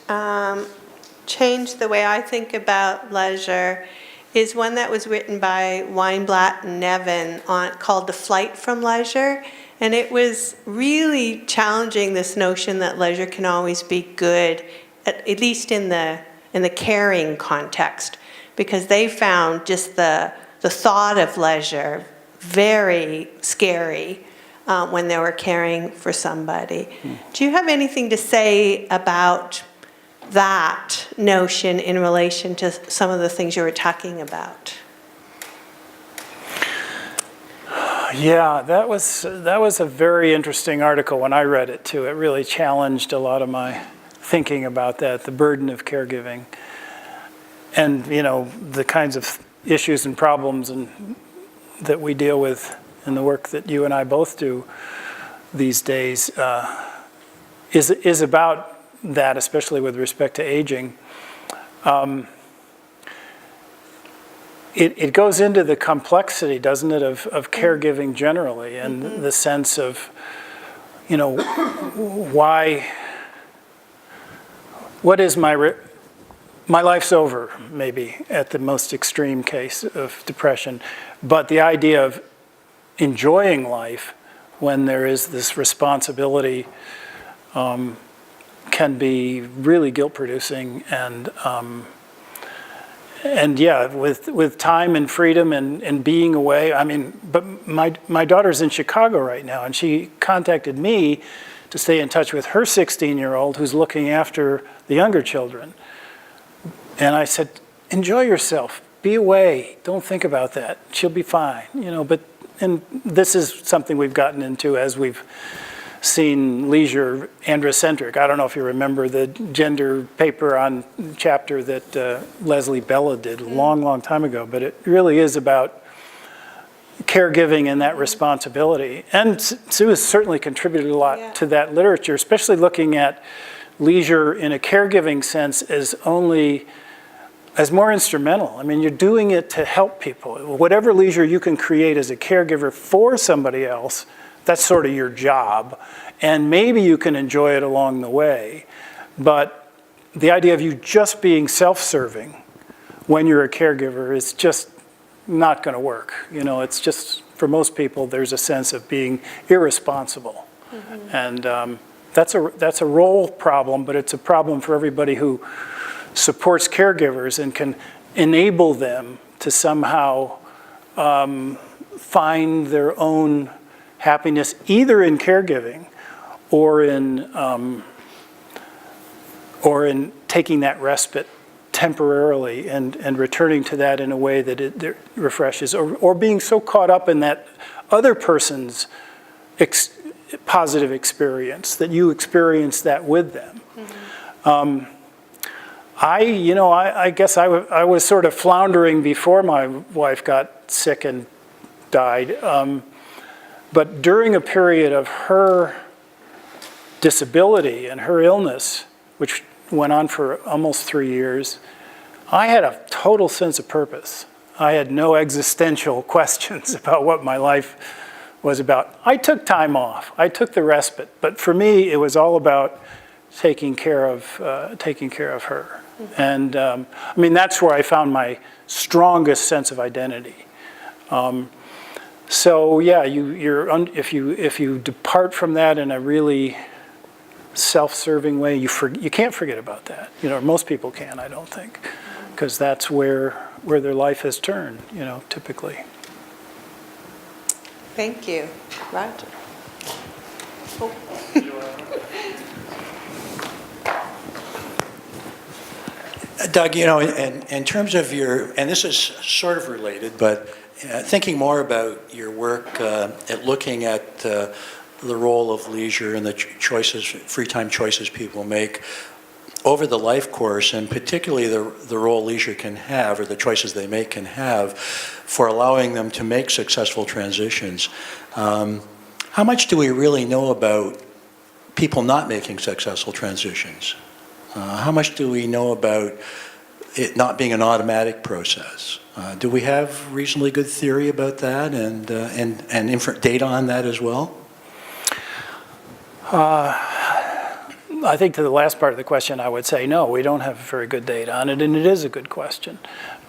changed the way I think about leisure is one that was written by Weinblatt and Nevin called The Flight from Leisure. And it was really challenging this notion that leisure can always be good, at least in the caring context, because they found just the thought of leisure very scary when they were caring for somebody. Do you have anything to say about that notion in relation to some of the things you were talking about? Yeah, that was a very interesting article when I read it too. It really challenged a lot of my thinking about that, the burden of caregiving, and the kinds of issues and problems that we deal with in the work that you and I both do these days is about that, especially with respect to aging. It goes into the complexity, doesn't it, of caregiving generally, and the sense of, what is my my life's over, maybe, at the most extreme case of depression. But the idea of enjoying life when there is this responsibility can be really guilt-producing, and yeah, with time and freedom and being away. I mean, but my daughter's in Chicago right now, and she contacted me to stay in touch with her 16-year-old who's looking after the younger children. And I said, enjoy yourself, be away, don't think about that, she'll be fine, and this is something we've gotten into as we've seen leisure androcentric. I don't know if you remember the gender paper on chapter that Leslie Bella did a long, long time ago, but it really is about caregiving and that responsibility. And Sue has certainly contributed a lot to that literature, especially looking at leisure in a caregiving sense as more instrumental. I mean, you're doing it to help people. Whatever leisure you can create as a caregiver for somebody else, that's sort of your job. And maybe you can enjoy it along the way. But the idea of you just being self-serving when you're a caregiver is just not going to work. It's just, for most people, there's a sense of being irresponsible. And that's a role problem, but it's a problem for everybody who supports caregivers and can enable them to somehow find their own happiness either in caregiving or in taking that respite temporarily and returning to that in a way that it refreshes, or being so caught up in that other person's positive experience that you experience that with them. I guess I was sort of floundering before my wife got sick and died. But during a period of her disability and her illness, which went on for almost 3 years, I had a total sense of purpose. I had no existential questions about what my life was about. I took time off. I took the respite. But for me, it was all about taking care of her. And I mean, that's where I found my strongest sense of identity. So yeah, if you depart from that in a really self-serving way, you can't forget about that. Most people can, I don't think, because that's where their life has turned. Typically. Thank you, Roger. Doug, in terms of and this is sort of related, but thinking more about your work at looking at the role of leisure and the free time choices people make over the life course, and particularly the role leisure can have, or the choices they make can have, for allowing them to make successful transitions. How much do we really know about people not making successful transitions? How much do we know about it not being an automatic process? Do we have reasonably good theory about that and data on that as well? I think to the last part of the question, I would say no, we don't have very good data on it, and it is a good question.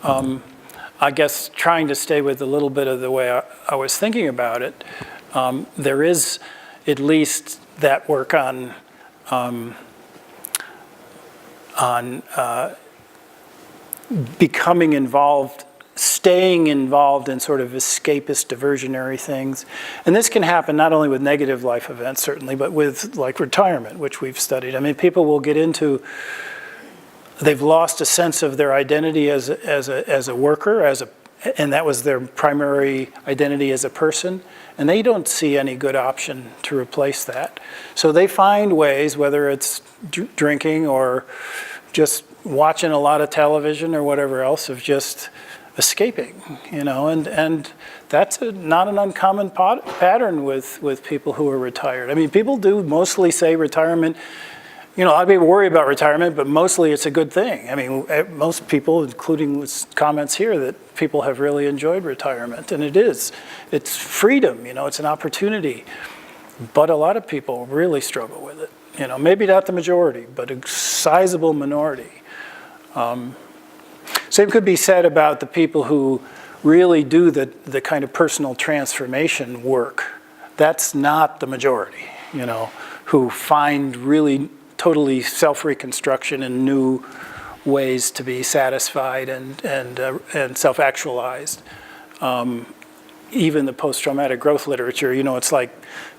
I guess trying to stay with a little bit of the way I was thinking about it, there is at least that work on becoming involved, staying involved in sort of escapist, diversionary things. And this can happen not only with negative life events, certainly, but with like retirement, which we've studied. I mean, people will get into, they've lost a sense of their identity as a worker, and that was their primary identity as a person, and they don't see any good option to replace that. So they find ways, whether it's drinking or just watching a lot of television or whatever else, of just escaping, and that's not an uncommon pattern with people who are retired. I mean, people do mostly say retirement, a lot of people worry about retirement, but mostly it's a good thing. I mean, most people, including with comments here, that people have really enjoyed retirement, and it's freedom, it's an opportunity, but a lot of people really struggle with it. Maybe not the majority, but a sizable minority. Same could be said about the people who really do the kind of personal transformation work. That's not the majority, you know, who find really totally self-reconstruction and new ways to be satisfied and self-actualized. Even the post-traumatic growth literature, you know, it's like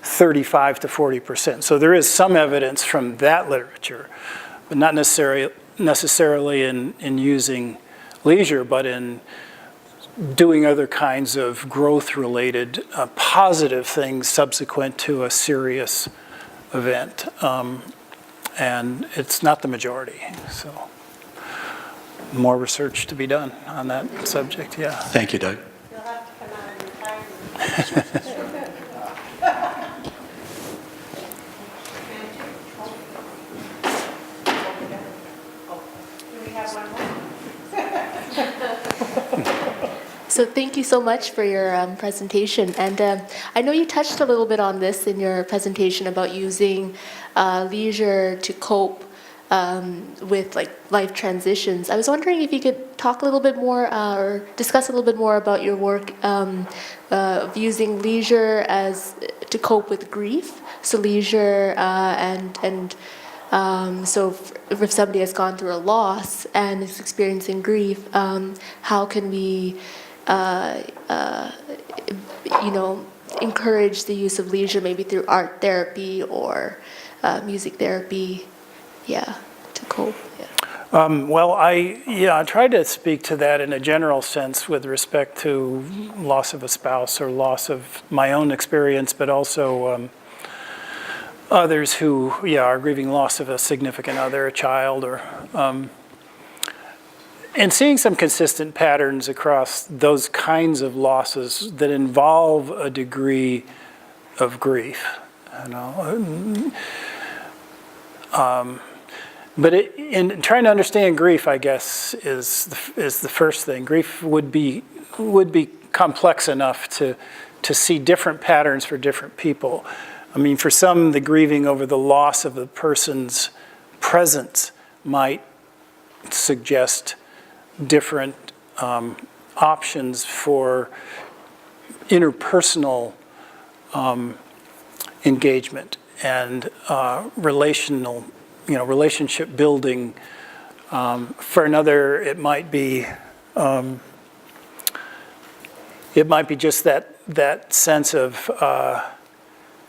35 to 40%. So there is some evidence from that literature, but not necessarily in using leisure, but in doing other kinds of growth-related positive things subsequent to a serious event. And it's not the majority, so more research to be done on that subject, yeah. Thank you, Doug. You'll have to come out of retirement. Do we have one more? So thank you so much for your presentation. And I know you touched a little bit on this in your presentation about using leisure to cope with like life transitions. I was wondering if you could talk a little bit more or discuss a little bit more about your work of using leisure as to cope with grief. So leisure so if somebody has gone through a loss and is experiencing grief, how can we encourage the use of leisure, maybe through art therapy or music therapy, to cope. Well, I tried to speak to that in a general sense with respect to loss of a spouse or loss of my own experience, but also others who, are grieving loss of a significant other, a child, or and seeing some consistent patterns across those kinds of losses that involve a degree of grief, you know. But in trying to understand grief, I guess, is the first thing. Grief would be complex enough to see different patterns for different people. I mean, for some, the grieving over the loss of a person's presence might suggest different options for interpersonal engagement and relationship building. For another, it might be just that sense of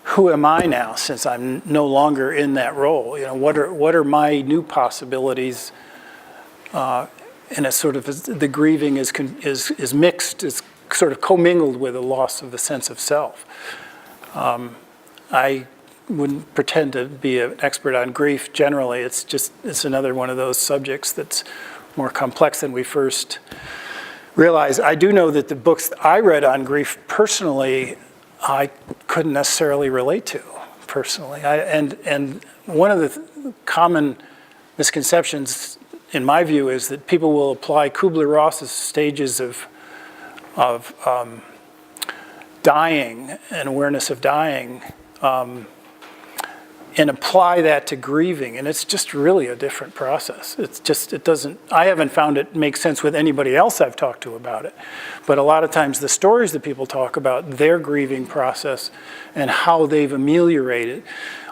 who am I now, since I'm no longer in that role? You know, what are my new possibilities? And it's sort of the grieving is mixed, is sort of commingled with a loss of the sense of self. I wouldn't pretend to be an expert on grief generally. It's another one of those subjects that's more complex than we first realized. I do know that the books I read on grief personally, I couldn't necessarily relate to personally. And one of the common misconceptions, in my view, is that people will apply Kubler-Ross's stages of dying and awareness of dying and apply that to grieving, and it's just really a different process. I haven't found it make sense with anybody else I've talked to about it, but a lot of times the stories that people talk about, their grieving process and how they've ameliorated,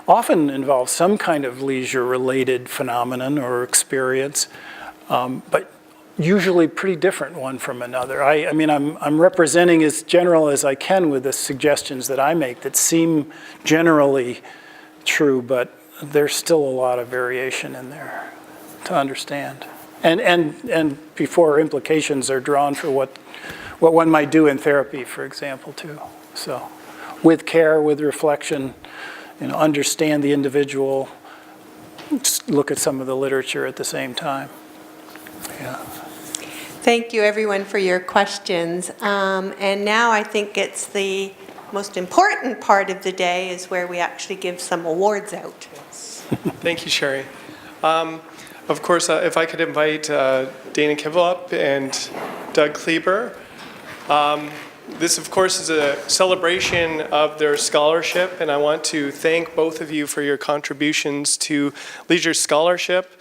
often involve some kind of leisure-related phenomenon or experience, but usually pretty different one from another. I mean, I'm representing as general as I can with the suggestions that I make that seem generally true, but there's still a lot of variation in there to understand. And before implications are drawn for what one might do in therapy, for example, too. So with care, with reflection, understand the individual, just look at some of the literature at the same time. Yeah. Thank you, everyone, for your questions. And now I think it's the most important part of the day is where we actually give some awards out. Thank you, Sherry. Of course, if I could invite Dana Kivel up and Doug Kleiber. This, of course, is a celebration of their scholarship, and I want to thank both of you for your contributions to Leisure Scholarship,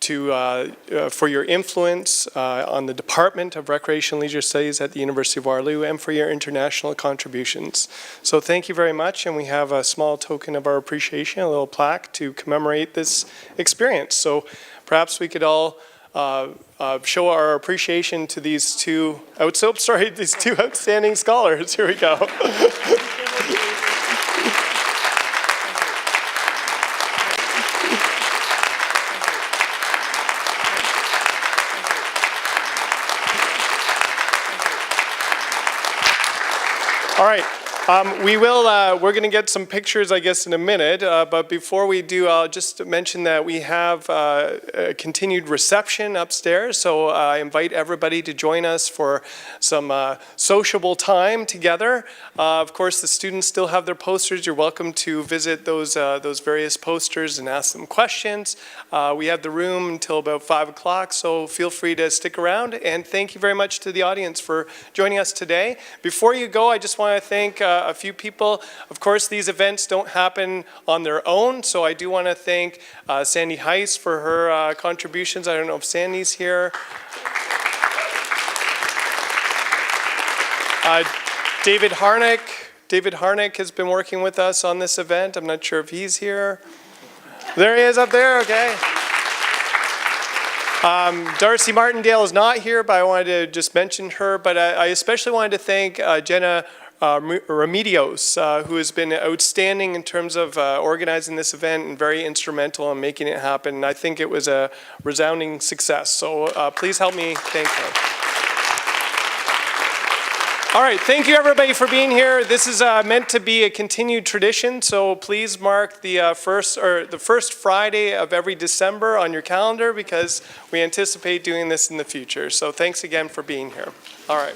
for your influence on the Department of Recreation and Leisure Studies at the University of Waterloo, and for your international contributions. So thank you very much, and we have a small token of our appreciation, a little plaque to commemorate this experience. So perhaps we could all show our appreciation to these two outstanding scholars. Here we go. All right. We're going to get some pictures, I guess, in a minute. But before we do, I'll just mention that we have a continued reception upstairs. So I invite everybody to join us for some sociable time together. Of course, the students still have their posters. You're welcome to visit those various posters and ask them questions. We have the room until about 5 o'clock, so feel free to stick around. And thank you very much to the audience for joining us today. Before you go, I just want to thank a few people. Of course, these events don't happen on their own, so I do want to thank Sandy Heiss for her contributions. I don't know if Sandy's here. David Harnick. David Harnick has been working with us on this event. I'm not sure if he's here. There he is up there, okay. Darcy Martindale is not here, but I wanted to just mention her. But I especially wanted to thank Jenna Remedios, who has been outstanding in terms of organizing this event and very instrumental in making it happen. And I think it was a resounding success. So please help me thank her. All right, thank you everybody for being here. This is meant to be a continued tradition, so please mark the first Friday of every December on your calendar, because we anticipate doing this in the future. So thanks again for being here. All right.